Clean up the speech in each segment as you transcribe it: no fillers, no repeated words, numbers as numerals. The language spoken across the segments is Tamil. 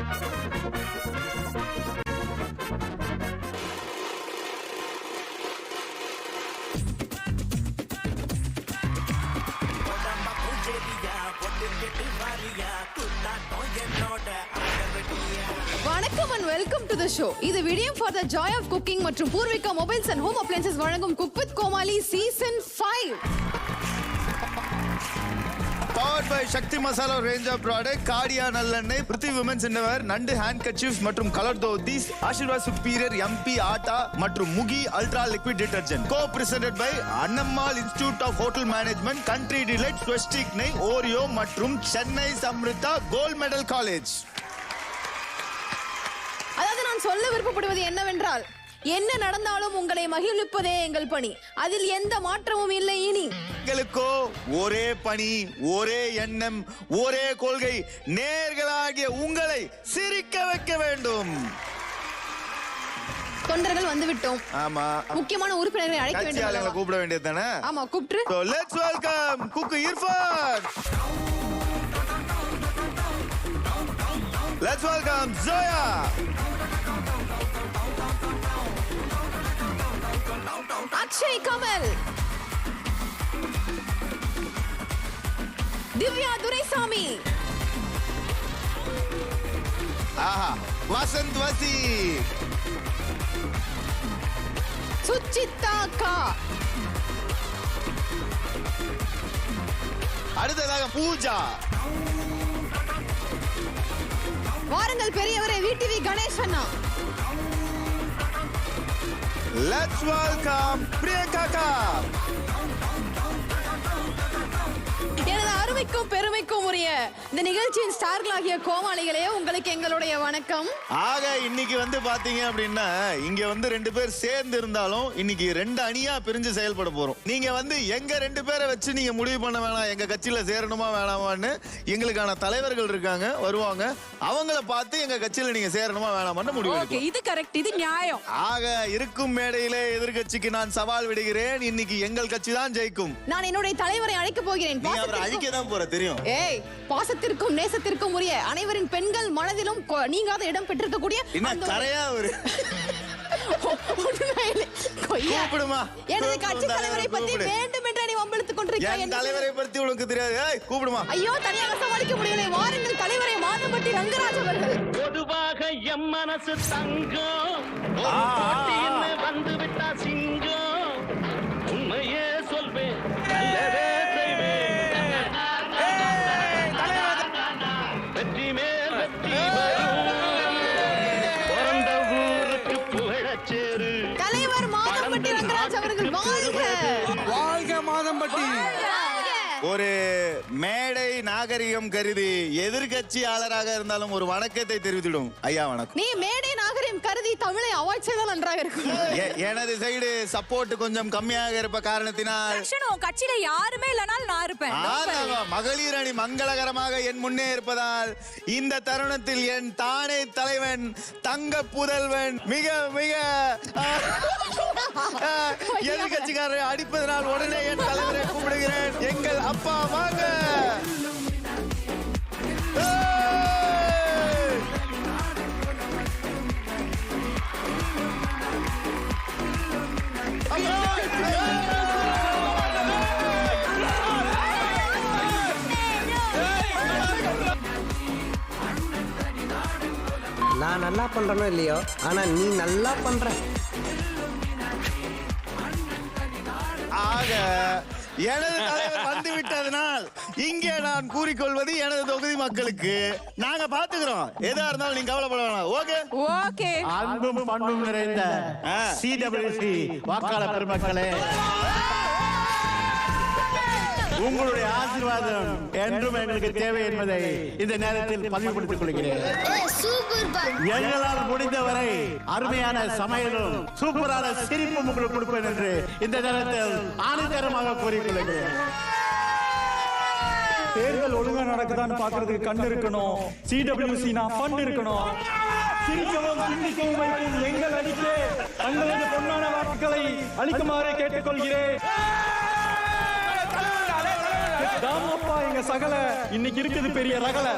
வணக்கம் and welcome to the show. இது Vidiem for the joy of cooking மற்றும் Poorvika mobiles and home appliances வழங்கும் Cook with Komali season 5. Powered by Shakti Masala range of product, Cardia Nallanai, Prithvi Women's Innerwear, Nandu handkerchiefs மற்றும் colored dhotis, Ashirwad Superior MP Atta மற்றும் Mugi Ultra Liquid Detergent. Co-presented by Annammal Institute of Hotel Management, Country Delight, Swastik Nei, Oreo மற்றும் Chennai Samrita Gold Medal College. அதாவது நான் சொல்ல விருப்பப்படுவது என்னவென்றால், என்ன நடந்தாலும் உங்களை மகிழ்விப்பதே எங்கள் பணி. அதில் எந்த மாற்றமும் இல்லை. இனி எங்களுக்கோ ஒரே பணி, ஒரே எண்ணம், ஒரே கொள்கை, நேர்களாகிய உங்களை சிரிக்க வைக்க வேண்டும். தொண்டர்கள் வந்து விட்டோம். ஆமா, முக்கியமான உறுப்பினர்களை அழைக்க வேண்டும். கூப்பிட வேண்டியது தானே? ஆமா, கூப்பிட்டு. So let's welcome Cook Irfan. Let's welcome Zoya. Akshay Kamal. Divya Duraisamy. Aha, Vasant Vasi. Suchita Ka. அடுத்ததாக பூஜா. வாருங்கள் பெரியவரே, VTV Ganesh Anna. Let's welcome Priyanka. எனது அருமைக்கும் பெருமைக்கும் உரிய இந்த நிகழ்ச்சியின் ஸ்டார்களாகிய கோமாளிகளே, உங்களுக்கு எங்களுடைய வணக்கம். ஆக இன்னைக்கு வந்து பாத்தீங்க அப்படின்னா, இங்க வந்து 2 பேர் சேர்ந்து இருந்தாலும் இன்னைக்கு 2 அணியா பிரிஞ்சு செயல்பட போறோம். நீங்க வந்து எங்க 2 பேரை வச்சு நீங்க முடிவு பண்ண வேணாம், எங்க கட்சியில சேரணுமா வேணாமான்னு. எங்களுக்கான தலைவர்கள் இருக்காங்க, வருவாங்க. அவங்கள பார்த்து எங்க கட்சியில நீங்க சேரணுமா வேணாமான்னு முடிவு எடுக்கலாம். இது கரெக்ட், இது நியாயம். ஆக இருக்கும் மேடையிலே எதிர்கட்சிக்கு நான் சவால் விடுகிறேன். இன்னைக்கு எங்கள் கட்சி தான் ஜெயிக்கும். நான் என்னுடைய தலைவரை அழைக்க போகிறேன். நீ அவரை அழிக்க தான் போற, தெரியும். ஏய், பாசத்திற்கும் நேசத்திற்கும் உரிய அனைவரின் பெண்கள் மனதிலும் நீங்காத இடம் பெற்றிருக்கக்கூடிய என்ன கரையா ஒரு கூப்பிடுமா? எனது கட்சி தலைவரை பத்தி வேண்டும் என்று நீ வம்பிழுத்துக் கொண்டிருக்கிறாய். என் தலைவரை பத்தி உனக்கு தெரியாது. ஏய், கூப்பிடுமா? ஐயோ, தனியாக சமாளிக்க முடியலை. வாருங்கள் தலைவரை மாதம்பட்டி ரங்கராஜ் அவர்கள். பொதுவாக எம் மனசு தங்கம் வந்து விட்டா சிங்கம். உண்மையே சொல்வேன், நல்லதே செய்வேன். வெற்றி மேல் வெற்றி வரும். பிறந்த ஊருக்கு புகழச்சேரு. தலைவர் மாதம்பட்டி ரங்கராஜ் அவர்கள் வாழ்க. வாழ்க மாதம்பட்டி. ஒரு மேடை நாகரிகம் கருதி எதிர்கட்சியாளராக இருந்தாலும் ஒரு வணக்கத்தை தெரிவித்திடும். ஐயா வணக்கம். நீ மேடை நாகரிகம் கருதி தமிழை அவாய்ட் செய்தால் நன்றாக இருக்கும். எனது சைடு சப்போர்ட் கொஞ்சம் கம்மியாக இருப்ப காரணத்தினால் கட்சியில யாருமே இல்லனால் நான் இருப்பேன். மகளிர் அணி மங்களகரமாக என் முன்னே இருப்பதால் இந்த தருணத்தில் என் தானே தலைவன் தங்க புதல்வன் மிக மிக எதிர்கட்சிக்காரரை அடிப்பதனால் உடனே என் தலைவரை கூப்பிடுகிறேன். எங்கள் அப்பா வாங்க. நான் நல்லா பண்றனோ இல்லையோ, ஆனா நீ நல்லா பண்ற. ஆக எனது தலைவர் வந்து விட்டதனால் இங்கே நான் கூறிக்கொள்வது, எனது தொகுதி மக்களுக்கு நாங்க பாத்துக்கிறோம். எதா இருந்தாலும் நீங்க கவலைப்பட வேணாம். Okay okay. அன்பும் பண்பும் நிறைந்த CWC வாக்காளர் பெருமக்களே, உங்களுடைய ஆசீர்வாதம் என்றும் எங்களுக்கு தேவை என்பதை இந்த நேரத்தில் பதிவுபடுத்திக் கொள்கிறேன். எங்களால் முடிந்தவரை அருமையான சமையலும் சூப்பரான சிரிப்பும் உங்களுக்கு கொடுப்பேன் என்று இந்த நேரத்தில் ஆணித்தரமாக கூறிக்கொள்கிறேன். தேர்தல் ஒழுங்கா நடக்குதான்னு பாக்குறதுக்கு கண்ணு இருக்கணும். CWC ஃபண்ட் இருக்கணும். சிரிக்கவும் சிந்திக்கவும் வைக்கும் எங்கள் அணிக்கு தங்களது பொன்னான வாக்குகளை அளிக்குமாறு கேட்டுக்கொள்கிறேன். தாமப்பா எங்க சகல இன்னைக்கு இருக்குது பெரிய ரகல.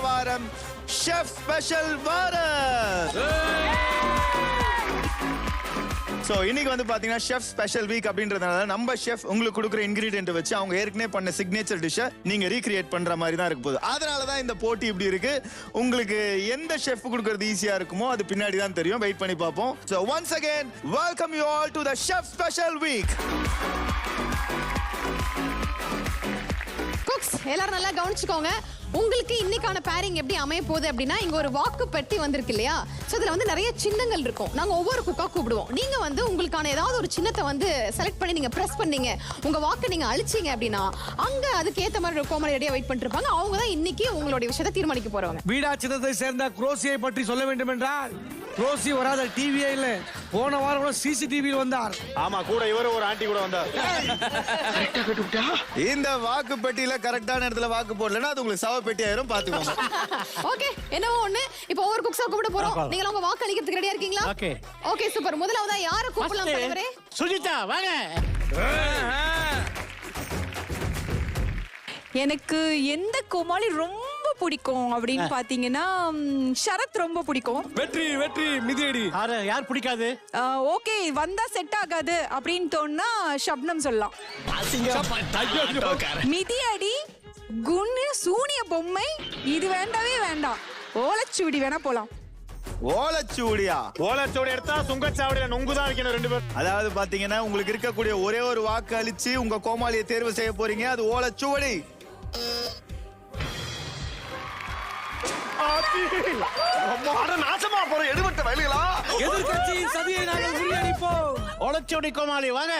வாரம் ஷெஃப் ஸ்பெஷல் வாரம். சோ இன்னைக்கு வந்து பாத்தீங்கன்னா ஷெஃப் ஸ்பெஷல் வீக் அப்படின்றதுனால நம்ம ஷெஃப் உங்களுக்கு கொடுக்குற இன்கிரிடியன்ட் வச்சு அவங்க ஏற்கனவே பண்ண சிக்னேச்சர் டிஷ்ஷை நீங்க ரீக்ரியேட் பண்ற மாதிரி தான் இருக்க போகுது. அதனால தான் இந்த போட்டி இப்படி இருக்கு. உங்களுக்கு எந்த ஷெஃப் கொடுக்கறது ஈஸியா இருக்குமோ அது பின்னாடி தான் தெரியும். வெயிட் பண்ணி பார்ப்போம். So once again welcome you all to the chef special week. Cooks எல்லாரும் நல்லா கவனிச்சுக்கோங்க. உங்களுக்கு இன்னைக்கான பேரிங் எப்படி அமைய போகுது அப்படின்னா, இங்க ஒரு வாக்கு பெட்டி வந்திருக்கு இல்லையா? சோ இதுல வந்து நிறைய சின்னங்கள் இருக்கும். நாங்க ஒவ்வொரு குக்கா கூப்பிடுவோம். நீங்க வந்து உங்களுக்கான ஏதாவது ஒரு சின்னத்தை வந்து செலக்ட் பண்ணி நீங்க பிரஸ் பண்ணீங்க, உங்க வாக்கு நீங்க அழிச்சீங்க அப்படின்னா அங்க அதுக்கு ஏத்த மாதிரி ஒரு கோமாளி ரெடியா வெயிட் பண்ணிட்டு இருப்பாங்க. அவங்க தான் இன்னைக்கு உங்களுடைய விஷயத்தை தீர்மானிக்க போறவங்க. வீடா சின்னத்தை சேர்ந்த குரோசியை பற்றி சொல்ல வேண்டும் என்றால், குரோசி வராத டிவியே இல்ல. போன வாரம் கூட சிசிடிவியில் வந்தார். ஆமா, கூட இவரு ஒரு ஆண்டி கூட வந்தார். இந்த வாக்கு பெட்டியில கரெக்டான இடத்துல வாக்கு போடலன்னா அது உங்களுக்கு சவ பெட்டி ஆயிரும். பாத்துக்கோங்க. ஓகே, என்னவோ ஒண்ணு. இப்போ ஒவ்வொரு குக்ஸா கூப்பிட போறோம். நீங்க உங்க வாக்கு அளிக்கிறதுக்கு ரெடியா இருக்கீங்களா? ஓகே. Okay super. முதலாவதா யார கூப்பிடலாம் தலைவரே? சுஜிதா வாங்க. எனக்கு எந்த கோமாளி ரொம்ப பிடிக்கும் அப்படின்னு பாத்தீங்கன்னா சரத் ரொம்ப பிடிக்கும். வெற்றி வெற்றி மிதியடி. யார் பிடிக்காது? ஓகே, வந்தா செட் ஆகாது அப்படின்னு தோணுனா ஷப்னம் சொல்லலாம். மிதியடி, குன்னு, சூனிய பொம்மை இது வேண்டவே வேண்டாம். ஓலச்சூடி வேணா போலாம். ஓலச்சூடியா? ஓலச்சூடி எடுத்தா சுங்கச்சாவடியில நொங்குதான் வைக்கணும் 2 பேர். அதாவது பாத்தீங்கன்னா உங்களுக்கு இருக்கக்கூடிய ஒரே ஒரு வாக்கு அளிச்சு உங்க கோமாளியை தேர்வு செய்ய போறீங்க. அது ஓலச்சுவடி. நாசமா போற எடுபட்ட வயல்களா? எதிர்க்கட்சியின் சதியை நாங்கள் முறியடிப்போம். ஓலச்சூடி கோமாளி வாங்க.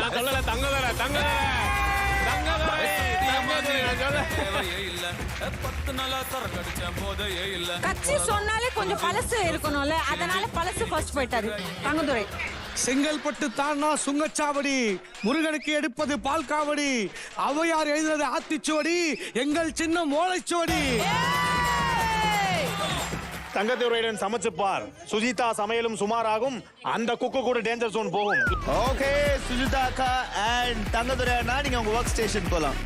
நான் சொல்லல, தங்கதர தங்கதர கட்சி சொன்னாலே கொஞ்சம் பழசு இருக்கணும்ல, அதனால பழசு ஃபர்ஸ்ட் போயிட்டாரு தங்கதுரை. செங்கல்பட்டு தானா சுங்கச்சாவடி, முருகனுக்கு எடுப்பது பால் காவடி, ஔவையார் எழுதுறது ஆத்திச்சுவடி, எங்கள் சின்னம் ஓலைச்சுவடி. தங்கத்துறையுடன் சமைச்சுப்பார். சுஜிதா சமையலும் சுமாராகும். அந்த குக்கு கூட டேஞ்சர் ஜோன் போகும். ஓகே சுஜிதா அக்கா அண்ட் தங்கதுரை அண்ணா, நீங்க உங்க ஒர்க் ஸ்டேஷன் போலாம்.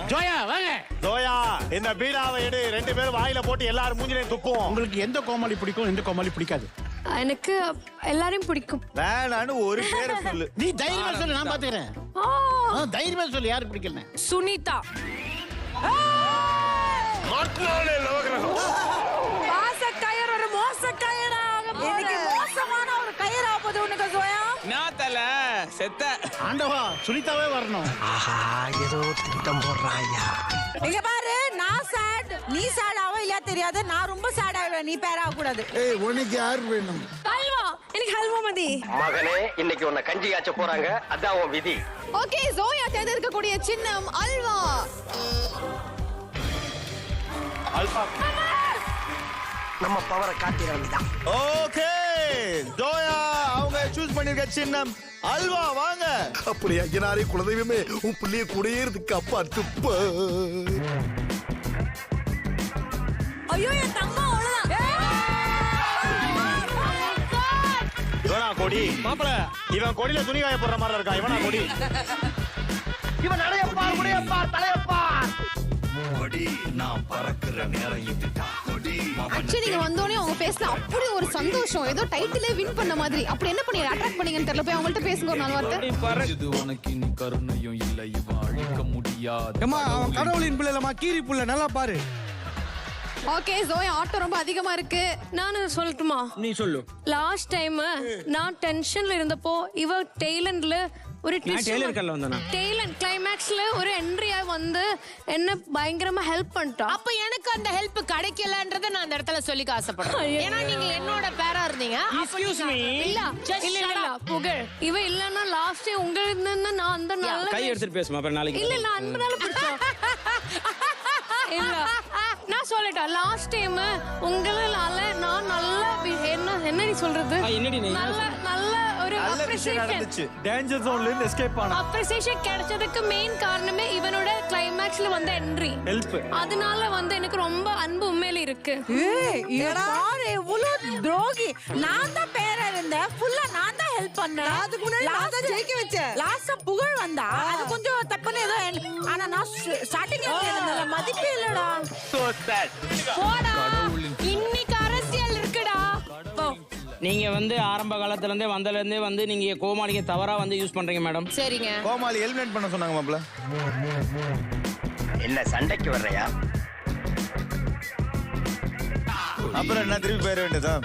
ஜோயா வாங்க. ஜோயா, இந்த பீடாவை எடு. 2 பேரும் வாயில போட்டு எல்லாரும் மூஞ்சிலையும் துப்புவோம். உங்களுக்கு எந்த கோமாளி பிடிக்கும், எந்த கோமாளி பிடிக்காது? எனக்கு எல்லாரையும் பிடிக்கும். வேணான்னு ஒரு பேரை சொல்லு. நீ தைரியமா சொல்லு, நான் பாத்துக்கிறேன். தைரியமா சொல்லு, யாரு பிடிக்கல? சுனிதா. கயிறு ஒரு மோச கயிறாக எனக்கு மோசமான ஒரு கயிறு ஆகுது உனக்கு ஜோயா. நான் தல செத்த ஆண்டவா, சுனிதாவே வரணும். ஏதோ திட்டம் போடுறாயா? இங்க பாரு, நான் சேட், நீ சேட் ஆவ இல்லையா தெரியாது. நான் ரொம்ப சேட் ஆயிடுவேன், நீ பேர் ஆக கூடாது. உனக்கு யார் வேணும்? ஹல்வா, எனக்கு ஹல்வா மதி. மகனே, இன்னைக்கு உன்னை கஞ்சி காய்ச்ச போறாங்க. அதான் உன் விதி. ஓகே, ஜோயா தேர்ந்தெடுக்கக்கூடிய சின்னம் அல்வா. நம்ம பவரை காட்டிட வேண்டியதான். ஓகே ஜோயா அவங்க சூஸ் பண்ணிருக்க சின்னம் அல்வா. வாங்க. அப்படியே ஐயனாரே குலதெய்வமே, உன் பிள்ளைய கூடயே இருக்கு அப்பா துப்ப. ஐயோ, என் தங்கம் அவ்வளவுதான். இவனா கொடி? மாப்பிள, இவன் கொடியில துணி காய போடுற மாதிரி இருக்கா. இவனா கொடி? இவன் நடையப்பார், முடியப்பார், தலையப்பார். நான் பறக்குற நேரம் இதுதான். ஆக்சுவலி நீங்க வந்தோடனே அவங்க பேசல, அப்படி ஒரு சந்தோஷம், ஏதோ டைட்டிலே வின் பண்ண மாதிரி. அப்படி என்ன பண்ணி அட்ராக்ட் பண்ணீங்கன்னு தெரியல. போய் அவங்கள்ட்ட பேசுங்க ஒரு 4 வார்த்தை. இது உனக்கு இனி கருணையும் இல்லை, இவன் அழிக்க முடியாது. அம்மா, அவன் கடவுளின் பிள்ளைலமா, கீரி புள்ள, நல்லா பாரு. ஓகே ஜோயா, ஆட்டோ ரொம்ப அதிகமா இருக்கு. நான் சொல்லட்டுமா? நீ சொல்லு. லாஸ்ட் டைம் நான் டென்ஷன்ல இருந்தப்போ இவ டெய்லண்ட்ல ஒரு டெய்லண்ட் கிளைமேக்ஸ்ல ஒரு என்ட்ரியா வந்து என்ன பயங்கரமா ஹெல்ப் பண்ணிட்டா. அப்ப எனக்கு அந்த ஹெல்ப் கிடைக்கலன்றத நான் அந்த இடத்துல சொல்லிக்க ஆசைப்படுறேன். ஏன்னா நீங்க என்னோட பேரா இருந்தீங்க. இல்ல புகழ், இவ இல்லன்னா லாஸ்ட் உங்க நான் அந்த நல்ல கை எடுத்துட்டு பேசுமா அப்புறம் நாளைக்கு. இல்ல அந்த நாள் பிடிச்சோம். இல்ல நான் சொல்லிட்டேன், லாஸ்ட் டைம் உங்களால நான் நல்ல என்ன நீ சொல்றது, நல்ல ஒரு அப்ரிசியேஷன், டேஞ்சர் ஜோன்ல இருந்து எஸ்கேப் ஆன அப்ரிசியேஷன் கிடைச்சதுக்கு மெயின் காரணமே இவனோட கிளைமேக்ஸ்ல வந்த என்ட்ரி. ஹெல்ப். அதனால வந்து எனக்கு ரொம்ப அன்பு உண்மையில இருக்கு. பாரு, இவ்வளவு துரோகி. நான் தான் பேரா இருந்தேன், ஃபுல்லா நான் தான் ஹெல்ப் பண்ணேன். அதுக்கு முன்னாடி நான் தான் ஜெயிக்க வச்சேன். லாஸ்டா புகழ் வந்தா அது கொஞ்சம் தப்புன்னு ஏதோ ஆனா நான் ஸ்டார்டிங்ல இருந்தல மதிப்பே இல்லடா. போடா இன்னைக்கு அரசியல் இருக்குடா. நீங்க வந்து ஆரம்ப காலத்துல இருந்தே வந்ததுல இருந்தே வந்து நீங்க கோமாளிக்கு தவறா வந்து யூஸ் பண்றீங்க மேடம். சரிங்க. கோமாளி எலிமினேட் பண்ண சொன்னாங்க மாப்ள. என்ன சண்டைக்கு வர்றையா? அப்புறம் என்ன திருப்பி போயிட வேண்டியதா?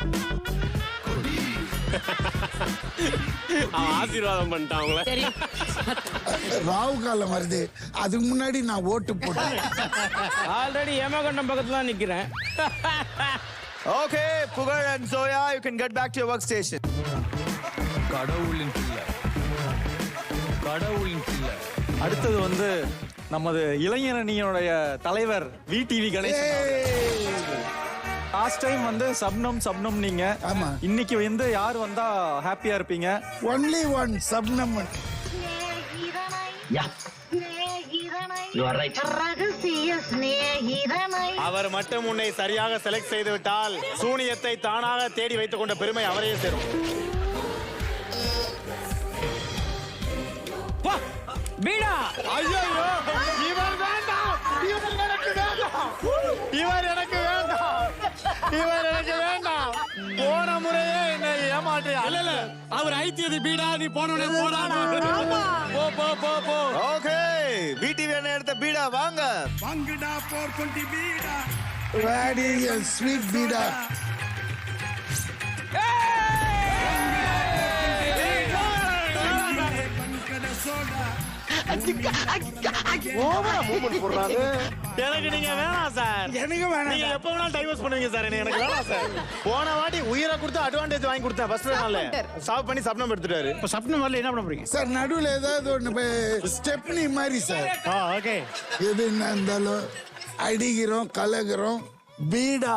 ஆசீர்வாதம் பண்ணிட்டான் அவங்கள. சரி ராவு காலம் வருது, அதுக்கு முன்னாடி நான் ஓட்டு போட்டேன். ஆல்ரெடி ஏமகண்டம் பக்கத்துல தான் நிக்கிறேன். Okay, Pugal and Zoya, you can get back to your workstation. கடவுளின் பிள்ளை கடவுளின் பிள்ளை. அடுத்தது வந்து நமது இளைஞரணியோடைய தலைவர் VTV கணேசன். லாஸ்ட் டைம் வந்து சப்னம் நீங்க. ஆமா. இன்னைக்கு வந்து யார் வந்தா ஹாப்பியா இருப்பீங்க? Only one Shabnam. அவர் மட்டும் உன்னை சரியாக செலக்ட் செய்து விட்டால் சூனியத்தை தானாக தேடி வைத்துக் கொண்ட பெருமை அவரையே சேரும். பீடா ஐயோ இவர் வேண்டாம், இவர் எனக்கு வேண்டாம், இவர் எனக்கு வேண்டாம், இவர் எனக்கு வேண்டாம். போன முறையே என்னை ஏமாற்றி. அல்ல அவர் ஐத்தியது பீடா, நீ போனே போடா. போ போ போ போ. ஓகே, VTV அண்ணன் எடுத்த பீடா வாங்க. வாங்கடா 420 பீடா. Ready and sweet பீடா. எனக்கு நீங்க வேணாம் சார். எனக்கு வேணாம். நீங்க எப்ப வேணாலும் டைவர்ஸ் பண்ணுவீங்க சார். எனக்கு வேணாம் சார். போன வாட்டி உயிரை கொடுத்து அட்வான்டேஜ் வாங்கி கொடுத்தேன். ஃபர்ஸ்ட் நாள்ல ஸ்டாப் பண்ணி சப்னம் எடுத்துட்டாரு. இப்ப சப்னம் வரல என்ன பண்ண போறீங்க சார்? நடுவுல ஏதாவது ஒண்ணு ஸ்டெப்னி மாதிரி சார். ஓகே. எது என்ன இருந்தாலும் அடிக்கிறோம், கலகுறோம், பீடா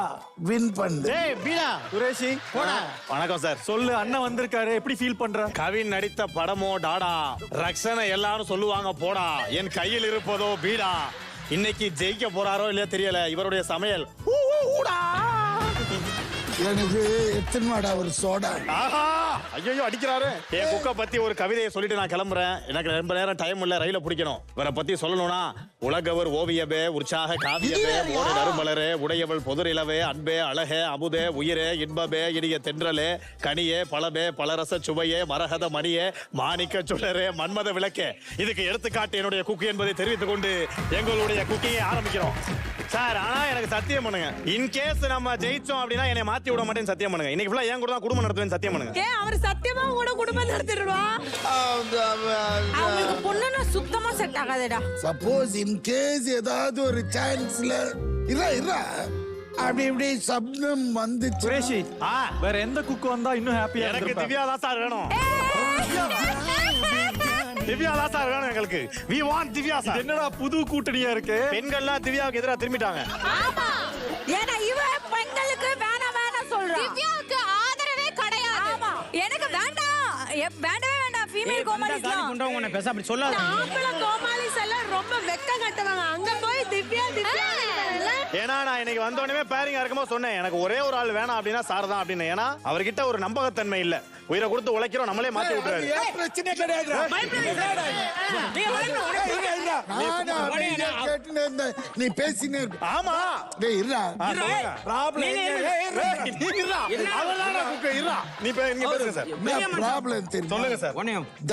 வின் பண்ணு. ஏய் பீடா குரேஷி போடா. வணக்கம் சார். சொல்லு, அண்ணன் வந்திருக்காரு, எப்படி ஃபீல் பண்ற? கவின் நடித்த படமோ டாடா, ரக்ஷனை எல்லாரும் சொல்லுவாங்க போடா, என் கையில் இருப்பதோ பீடா. இன்னைக்கு ஜெயிக்க போறாரோ இல்லையா தெரியல. இவருடைய சமையல் எனக்கு எத்தனை மாடா ஒரு சோடா. ஐயோ அடிக்கிறாரு. என் குக்க பத்தி ஒரு கவிதையை சொல்லிட்டு நான் கிளம்புறேன். எனக்கு ரொம்ப நேரம் டைம் இல்ல, ரயில பிடிக்கணும். இவரை பத்தி சொல்லணும்னா, உலகவர் ஓவியபே, உற்சாக காவியபே, ஓட நறுமலரே, உடையவள் பொதுரிலவே, அன்பே, அழகே, அமுதே, உயிரே, இன்பமே, இனிய தென்றலே, கனியே, பழமே, பலரச சுவையே, மரகத மணியே, மாணிக்க சுடரே, மன்மத விளக்கே. இதுக்கு எடுத்துக்காட்டு என்னுடைய குக்கி என்பதை தெரிவித்துக் கொண்டு எங்களுடைய குக்கியை ஆரம்பிக்கிறோம் சார். ஆனா எனக்கு சத்தியம் பண்ணுங்க, இன்கேஸ் நம்ம ஜெயிச்சோம் அப்படின்னா என்னை மாத்தி விட மாட்டேன்னு சத்தியம் பண்ணுங்க. இன்னைக்கு ஃபுல்லா என் கூட தான் குடும்பம் நடத்துவேன் சத்தியம் பண்ணுங்க. ஏன் அவர் சத்தியமா கூட குடும்பம் நடத்திடுவா? அவங்களுக்கு பொண்ணுன்னா சுத்தமா செட் ஆகாதேடா. சப்போஸ் இன் கேஸ் ஏதாவது ஒரு சான்ஸ்ல இல்ல அப்படி இப்படி சப்னம் வந்து குரேஷி வேற எந்த குக்கு வந்தா இன்னும் ஹாப்பியா? எனக்கு திவ்யா தான் சார் வேணும். திவ்யா தான் சார் வேணும் எங்களுக்கு. we want Divya sir. என்னடா புது கூட்டணியா இருக்கு? பெண்கள்லாம் திவ்யாவுக்கு எதிராக திரும்பிட்டாங்க. ஆமா, ஏன்னா இவ பெண்களுக்கு வேணாம் சொல்றா. திவ்யாவுக்கு ஆதரவே கிடையாது. ஆமா, எனக்கு வேண்டாம், வேண்டவே வேண்டாம். ஃபீமேல் கோமாளிஸ்லாம் கொண்டவங்க உன்னை பேச அப்படி சொல்லாத. ஆம்பள கோமாளிஸ் எல்லாம் ரொம்ப வெக்க கட்டுவாங்க. அங்க போய் திவ்யா ஏன்னா நான் இன்னைக்கு வந்த உடனே பேரிங்கா இருக்கும்போது சொன்னேன், எனக்கு ஒரே ஒரு ஆள் வேணாம் அப்படின்னா சார் தான் அப்படின்னு. ஏன்னா அவர்கிட்ட ஒரு நம்பகத்தன்மை இல்ல. உயிரை கொடுத்து உழைக்கிறோம், நம்மளே மாத்தி விட்டுறாரு. பிரச்சனை கிடையாது. நீ பேசினே. ஆமா டேய் இருடா. நீ பேசுங்க சார். ப்ராப்ளம் தெரியும். சொல்லுங்க சார்.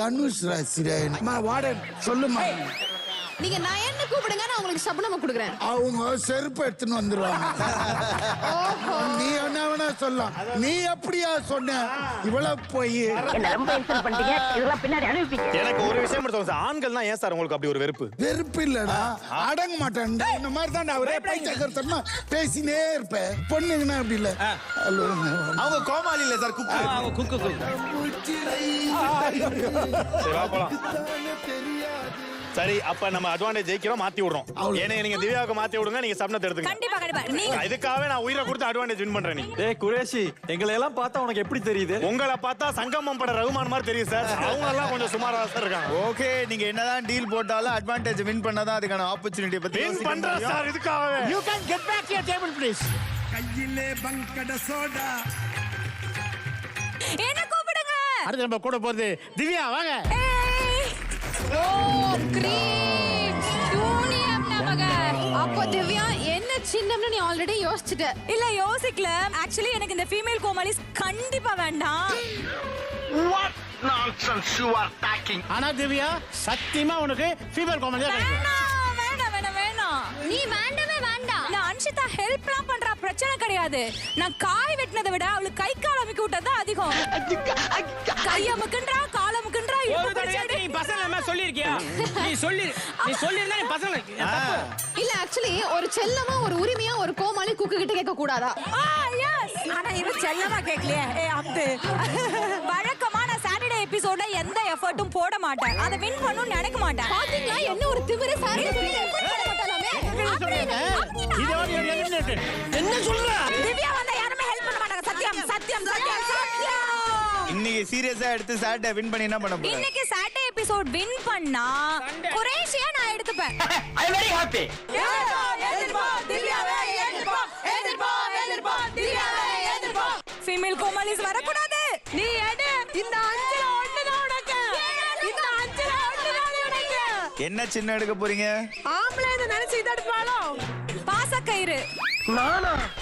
தனுஷ் ராசிராயன் வார்டன் சொல்லுமா. நீங்க நயன்னு கூப்பிடுங்க, நான் உங்களுக்கு சபனமா கொடுக்குறேன். அவங்க செருப்பு எடுத்துன்னு வந்துருவாங்க. நீ என்ன வேணா சொல்லலாம். நீ எப்படியா சொன்ன இவ்வளவு போய் எனக்கு ஒரு விஷயம் மட்டும் சார். ஆண்கள்னா ஏன் சார் உங்களுக்கு அப்படி ஒரு வெறுப்பு? வெறுப்பு இல்லடா, அடங்க மாட்டேன். இந்த மாதிரி தான் ஒரே பைத்தியக்காரத்தனமா பேசினே இருப்பேன். பொண்ணுங்கன்னா அப்படி இல்ல. அவங்க கோமாளி இல்ல சார், குக்கு. அவங்க குக்கு. சரி வா போலாம். சரி, அப்ப நம்ம அட்வான்டேஜ் ஜெயிக்கிறோம், மாத்தி விடுறோம். ஏன்னா நீங்க திவ்யாவுக்கு மாத்தி விடுங்க, நீங்க சப்னத்தை எடுத்துங்க. கண்டிப்பா கண்டிப்பா. நீங்க இதுக்காகவே நான் உயிரை கொடுத்து அட்வான்டேஜ் வின் பண்றேன். நீ ஏய் குரேஷி, எங்களை எல்லாம் பார்த்தா உனக்கு எப்படி தெரியுது? உங்களை பார்த்தா சங்கமம் பட ரகுமான் மாதிரி தெரியும் சார். அவங்க எல்லாம் கொஞ்சம் சுமாரா தான் இருக்காங்க. ஓகே, நீங்க என்னதான் டீல் போட்டாலும் அட்வான்டேஜ் வின் பண்ணாதான் அதுக்கான ஆப்பர்சூனிட்டி பத்தி வின் பண்றேன் சார். இதுக்காகவே You can get back your table please. கையிலே பங்கட சோடா. என்ன கூப்பிடுங்க. அடுத்து நம்ம கூட போறது திவ்யா வாங்க. அப்போ திவ்யா என்ன சின்னம்னு நீ ஆல்ரெடி யோசிச்சுட்ட? இல்ல யோசிக்கல. ஆக்சுவலி எனக்கு இந்த ஃபீமேல் கோமாளிஸ் கண்டிப்பா வேண்டாம். What nonsense you are talking? ஆனா திவ்யா சத்தியமா உனக்கு ஃபீமேல் கோமாளி தான் கிடைக்கும். வேண்டாம் வேண்டாம் வேண்டாம். நீ வேண்டவே வேண்டாம். நான் அன்ஷிதா ஹெல்ப்லாம் பண்றா, பிரச்சனை கிடையாது. நான் காய் வெட்டினதை விட அவளுக்கு கை கால் அமுக்கி விட்டது தான் அதிகம். கைய அமுக்குன்றா, கால் அமுக்குன்றா. நீ பசங்க சொல்லிருக்கியா? நீ சொல்லிருந்தா நீ பசங்க இல்ல ஆக்சுவலி ஒரு செல்லமா ஒரு உரிமையா ஒரு கோமாளி குக்கு கிட்ட கேட்க கூடாதா? ஆனா இவ செல்லமா கேட்கலையே. அப்பு வழக்கமான சாட்டர்டே எபிசோட்ல எந்த எஃபர்ட்டும் போட மாட்டேன். அதை வின் பண்ணனும்னு நினைக்க மாட்டேன். பாத்தீங்களா என்ன ஒரு திமிரு சாட்டர்டே எஃபர்ட் போட மாட்டாலாமே. என்ன சொல்ற? திவ்யா வந்தா யாருமே ஹெல்ப் பண்ண மாட்டாங்க. சத்தியம் சத்தியம் சத்தியம் சத்தியம். இன்னைக்கு சீரியஸா எடுத்து சாட்டர்டே வின் பண்ணி என்ன பண்ண போறீங்க? இன்னைக்கு சாட்டர்டே எபிசோட் வின் பண்ணா குரேஷியா நான் எடுத்துப்பேன். I am very happy. Female கோமாளிஸ் வரக்கூடாது. நீ எடு. இந்த அஞ்சல ஒண்ணுதான் உனக்கு. இந்த அஞ்சல ஒண்ணுதான் உனக்கு. என்ன சின்ன எடுக்க போறீங்க? ஆம்பளைன்னு நினைச்சு இத எடுப்பாளோ? பாசக்கயிறு.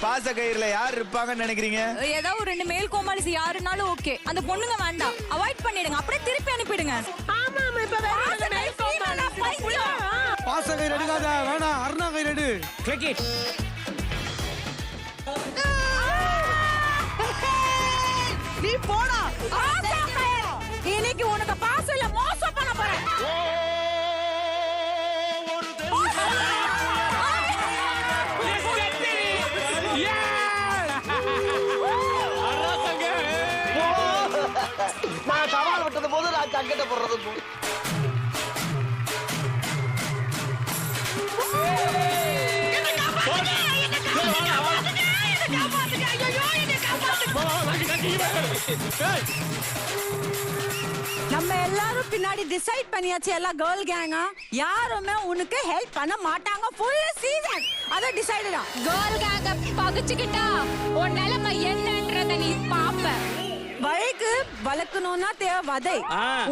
பாச கயிறுல யார் இருப்பாங்கன்னு நினைக்கிறீங்க? ஏதோ ஒரு ரெண்டு மேல் கோமாளிஸ் யாருனாலும் ஓகே. அந்த பொண்ணுங்க வேண்டாம். அவாய்ட் பண்ணிடுங்க. அப்படியே திருப்பி அனுப்பிடுங்க. ஆமா இப்ப வேற மேல் கோமாளிஸ். பாச கயிறு எடுக்காத, வேணாம் அருணா கயிறு எடு. Click it. நீ போடா. இன்னைக்கு உனக்கு பாசம் இல்ல மோசம் பண்ண போறேன். நான் சவால் விட்டது போது நான் சக்கெட்ட போடுறது போ. நம்ம எல்லாரும் பின்னாடி டிசைட் பண்ணியாச்சு. எல்லாம் கேர்ள் கேங்கா யாருமே உனக்கு ஹெல்ப் பண்ண மாட்டாங்க. ஃபுல் சீசன் அத டிசைடடா. கேர்ள் கேங்க பகுச்சுக்கிட்டா உன் நிலைமை என்னன்றத நீ பாப்ப. வழிக்கு வளர்க்கணும்னா தேவை வதை.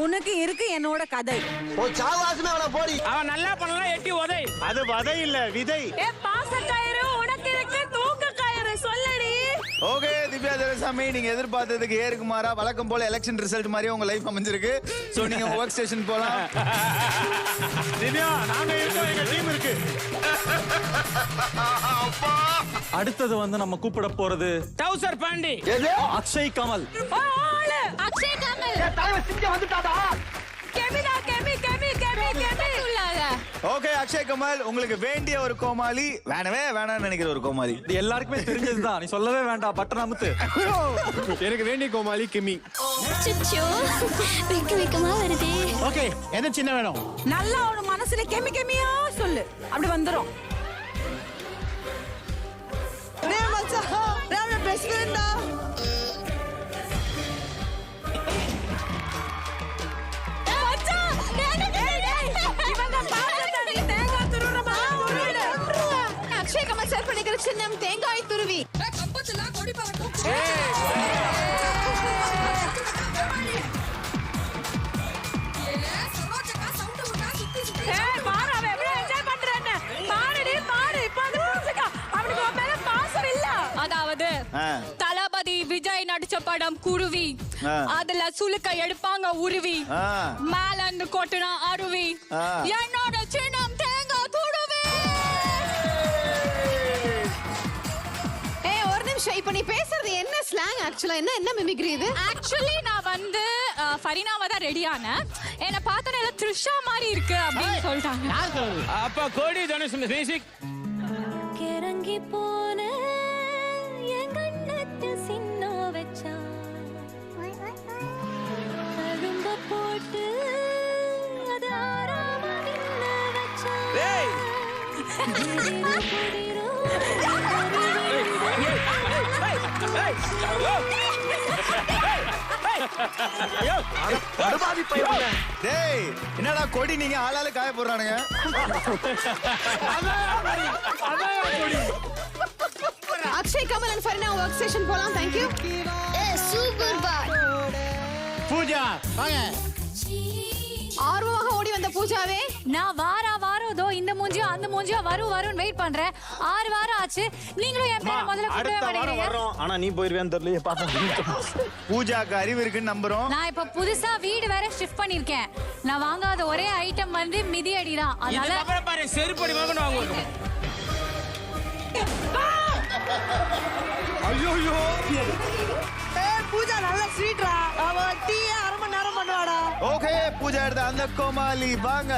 உனக்கு இருக்கு என்னோட கதை. ஓ சாவாசுமே அவன போடி. அவன் நல்லா பண்ணலாம் எட்டி உதை. அது வதை இல்ல விதை. பாசக்கயிறு உனக்கு இருக்கு, தூக்க கயிறு சொல்லடி. ஓகே திவ்யா துரைசாமி, நீங்க எதிர்பார்த்ததுக்கு ஏருக்கு மாறா வழக்கம் போல எலெக்ஷன் ரிசல்ட் மாதிரியே உங்க லைஃப் அமைஞ்சிருக்கு. சோ நீங்க ஒர்க் ஸ்டேஷன் போலாம். திவ்யா நாங்க இருக்கோம், எங்க டீம் இருக்கு. அடுத்தது வந்து நம்ம கூப்பிட போறது டவுசர் பாண்டி. அக்ஷய் கமல். அக்ஷய் கமல். தலைவர் சிங்க வந்துட்டாடா. கெமிடா கெமி கெமி கெமி கெமி உள்ளாத. ஓகே அக்ஷய் கமல், உங்களுக்கு வேண்டிய ஒரு கோமாளி, வேணவே வேணாம்னு நினைக்கிற ஒரு கோமாளி. இது எல்லாருக்குமே தெரிஞ்சதுதான், நீ சொல்லவே வேண்டாம். பட்டன் அமுத்து. எனக்கு வேண்டிய கோமாளி கிமி. சுச்சோ வெக்க வெக்கமா வருதே. ஓகே என்ன சின்ன வேணும்? நல்லா ஒரு மனசுல கெமி கெமியா சொல்லு, அப்படி வந்துரும். ரே மச்சான், ரே பெஸ்ட் ஃப்ரெண்டா. அக்ஷய் கமல் சார் பண்ணிக்கிற சின்னம் தேங்காய் துருவி. அதாவது தளபதி விஜய் நடிச்ச படம் குருவி. அதுல சுளுக்க எடுப்பாங்க உருவி, மேல இருந்து கொட்டுனா அருவி. என்னோட சின்னம் தேங்காய் துருவி. ஒரு நிமிஷம், இப்ப நீ பேசுறது என்ன ஸ்லாங்? ஆக்சுவலா என்ன மிமிக்ரி இது? ஆக்சுவலி நான் வந்து ஃபரினாவா தான் ரெடியான. என்ன பார்த்தா எல்லாம் த்ரிஷா மாதிரி இருக்கு அப்படின்னு சொல்லிட்டாங்க. அப்ப கோடி தனுஷ் மியூசிக். கிறங்கி போன என் கண்ணத்து சின்ன வச்சா அரும்ப போட்டு அது ஆறாம நின்ன வச்சா. டேய் என்னடா கொடி நீங்க ஆளாளு காய போடுறானுங்க. Akshay Kamal and Farina work station போலாம். Thank you. சூப்பர் பா. பூஜா வாங்க. ஆர்வமாக ஓடி வந்த பூஜாவே, நான் வாரம் இதோ இந்த மூஞ்சியும் அந்த மூஞ்சியும் வரும் வெயிட் பண்றேன். 6 வாரம் ஆச்சு, நீங்களும் என் பேரை முதல்ல கூப்பிடவே அடுத்த வாரம் மாட்டேங்கிறீங்க. வரோம். ஆனா நீ போயிருவேன்னு தெரியல பாப்போம். பூஜாக்கு அறிவு இருக்குன்னு நம்புறோம். நான் இப்ப புதுசா வீடு வேற ஷிஃப்ட் பண்ணிருக்கேன். நான் வாங்காத ஒரே ஐட்டம் வந்து மிதியடி தான். அதனால பாரு செருப்படி வாங்கணும் வாங்குவோம். ஐயோ பூஜா நல்ல ஸ்வீட்ரா. அவ டீ 1/2 மணி நேரம் பண்ணுவாடா. ஓகே, பூஜா எடுத்த அந்த கோமாளி வாங்க.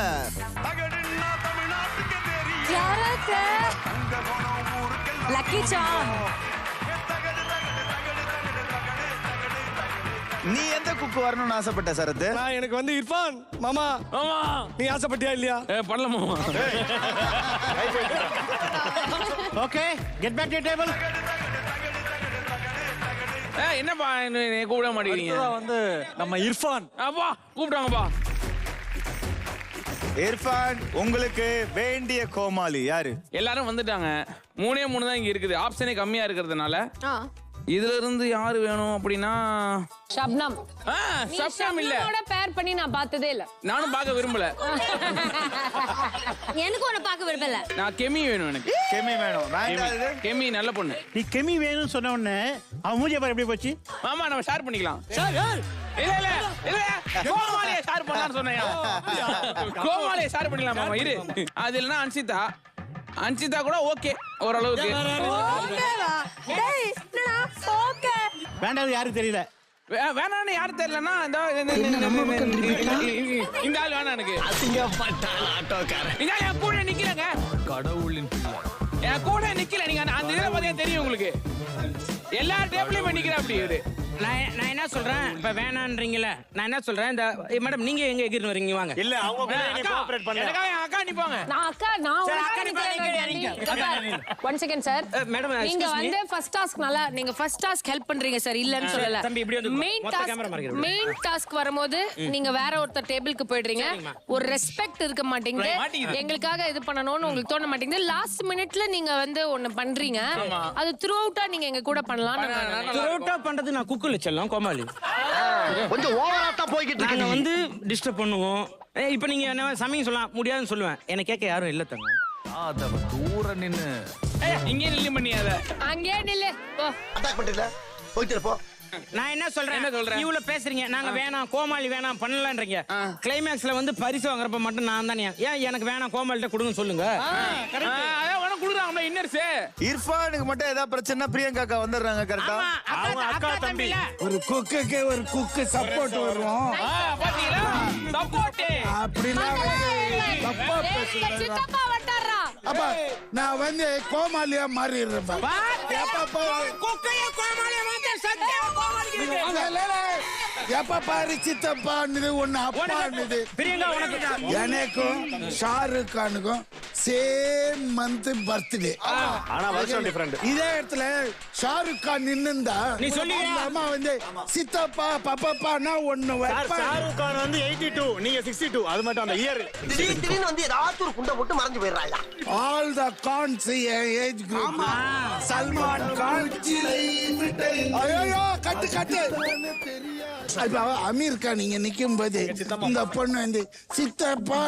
லக்கி சாம். நீ எந்த குக்கு வரணும்னு ஆசைப்பட்ட சரத்து? நான் எனக்கு வந்து இர்ஃபான் மாமா நீ ஆசைப்பட்டியா இல்லையா? பண்ணல மாமா. Okay, get back to table. என்னப்பா கூப்பிட மாட்டேங்கிறீங்க? வந்து நம்ம இர்ஃபான் அப்பா கூப்பிட்டாங்கப்பா. இர்ஃபான், உங்களுக்கு வேண்டிய கோமாளி யாரு? எல்லாரும் வந்துட்டாங்க. 3 தான் இங்க இருக்குது. ஆப்ஷனே கம்மியா இருக்கிறதுனால இதுல இருந்து யாரு வேணும் அப்படின்னா ஷப்னம். ஷப்னம் இல்ல, பேர் பண்ணி நான் பார்த்ததே இல்ல. நானும் பார்க்க விரும்பல. எனக்கு உன்னை பார்க்க விரும்பல. நான் கெமி வேணும். எனக்கு கெமி வேணும். வேண்டாது. கெமி நல்ல பொண்ணு. நீ கெமி வேணும்னு சொன்ன உடனே அவன் மூஞ்சிய பாரு எப்படி போச்சு. மாமா நம்ம ஷேர் பண்ணிக்கலாம். சார் இல்ல கோமாளியை ஷேர் பண்ணலாம்னு சொன்னேன். கோமாளியை ஷேர் பண்ணிடலாம் மாமா. இரு, அது இல்லைன்னா அன்சிதா கூட ஓகே ஓரளவுக்கு. வேண்டாம் யாருக்கு தெரியல. வேணான்னு யாரு தெரியலன்னா இந்த ஆள் வேணாம் எனக்கு. என் கூட நிக்கலங்க. கடவுளின் பிள்ளை. என் கூட நிக்கல. நீங்க அந்த இதுல பார்த்தா தெரியும் உங்களுக்கு. எல்லா டேபிளையும் நிக்கிறேன் அப்படி. இது நான் என்ன சொல்றேன், இப்ப வேணான்றீங்கல, நான் என்ன சொல்றேன், இந்த மேடம் நீங்க எங்க எகிர்னு வரீங்க வாங்க. இல்ல அவங்க கூட நீ கோஆபரேட் பண்ணல. எனக்கா என் அக்கா நிப்பாங்க. நான் ஒரு அக்கா நிக்கிறேன். One second sir. மேடம் நீங்க வந்து ஃபர்ஸ்ட் டாஸ்க் நல்லா நீங்க ஃபர்ஸ்ட் டாஸ்க் ஹெல்ப் பண்றீங்க சார், இல்லன்னு சொல்லல. தம்பி இப்படி வந்து மெயின் டாஸ்க் வரும்போது நீங்க வேற ஒருத்தர் டேபிளுக்கு போயிடுறீங்க. ஒரு ரெஸ்பெக்ட் இருக்க மாட்டேங்குது. எங்களுக்காக இது பண்ணணும்னு உங்களுக்கு தோண மாட்டேங்குது. லாஸ்ட் மினிட்ல நீங்க வந்து ஒன்னு பண்றீங்க. அது த்ரூ அவுட்டா நீங்க எங்க கூட பண்ணலாம். த்ரூ அவுட்டா பண்றது நான் குக்குல செல்லம் கோமாளி. கொஞ்சம் ஓவரா தான் போய்கிட்டு நாங்க இருக்கு. வந்து டிஸ்டர்ப் பண்ணுவோம். இப்ப நீங்க என்ன சமயம் சொல்லலாம் முடியாதுன்னு சொல்லுவேன். என்ன கேட்க யாரும் இல்ல தங்க. ஆதவ தூர நின்னு இங்கே நில்லு பண்ணியாத. அங்கே நில்லு. போ. அட்டாக் பண்ணிட்டல. போயிட்டு போ. நான் என்ன சொல்றேன், இவ்வளவு பேசுறீங்க, நாங்க வேணாம் கோமாளி வேணாம் பண்ணலன்றீங்க. கிளைமேக்ஸ்ல வந்து பரிசு வாங்குறப்ப மட்டும் நான் தானே ஏன் எனக்கு வேணாம் கோமாளிட்ட கொடுங்க சொல்லுங்க. இர்ஃபானுக்கு மட்டும் ஏதாவது பிரச்சனை பிரியங்கா வந்துடுறாங்க. கரெக்டா? அவங்க அக்கா தம்பி. ஒரு குக்குக்கு ஒரு குக்கு சப்போர்ட் வரும். அப்படிலாம் தப்பா பேசுறாங்க. அப்ப நான் வந்து கோமாளியா மாறிடுறேன். எப்ப பாரு சித்தப்பான்னு ஒண்ணு அப்பான்னு. எனக்கும் ஷாருக் கானுக்கும் சேம் மந்த் பர்த்டே. ஆனா வருஷம் டிஃபரண்ட். இதே இடத்துல ஷாருக் கான் நின்னுந்தா நீ சொல்லியா அம்மா வந்து சித்தப்பா பப்பாப்பானா ஒண்ணு ஷாருக் கான் வந்து 82 நீங்க 62. அது மட்டும் அந்த இயர் திடீர்னு வந்து ஏதாவது ஒரு குண்டை போட்டு மறைஞ்சு போயிடுறாங்க. All the cons age group. Salman Khan ஐயோ கட்டு கட்டு. இப்ப அமீர் கான் நீங்க நிக்கும் போது இந்த பொண்ணு வந்து சித்தப்பா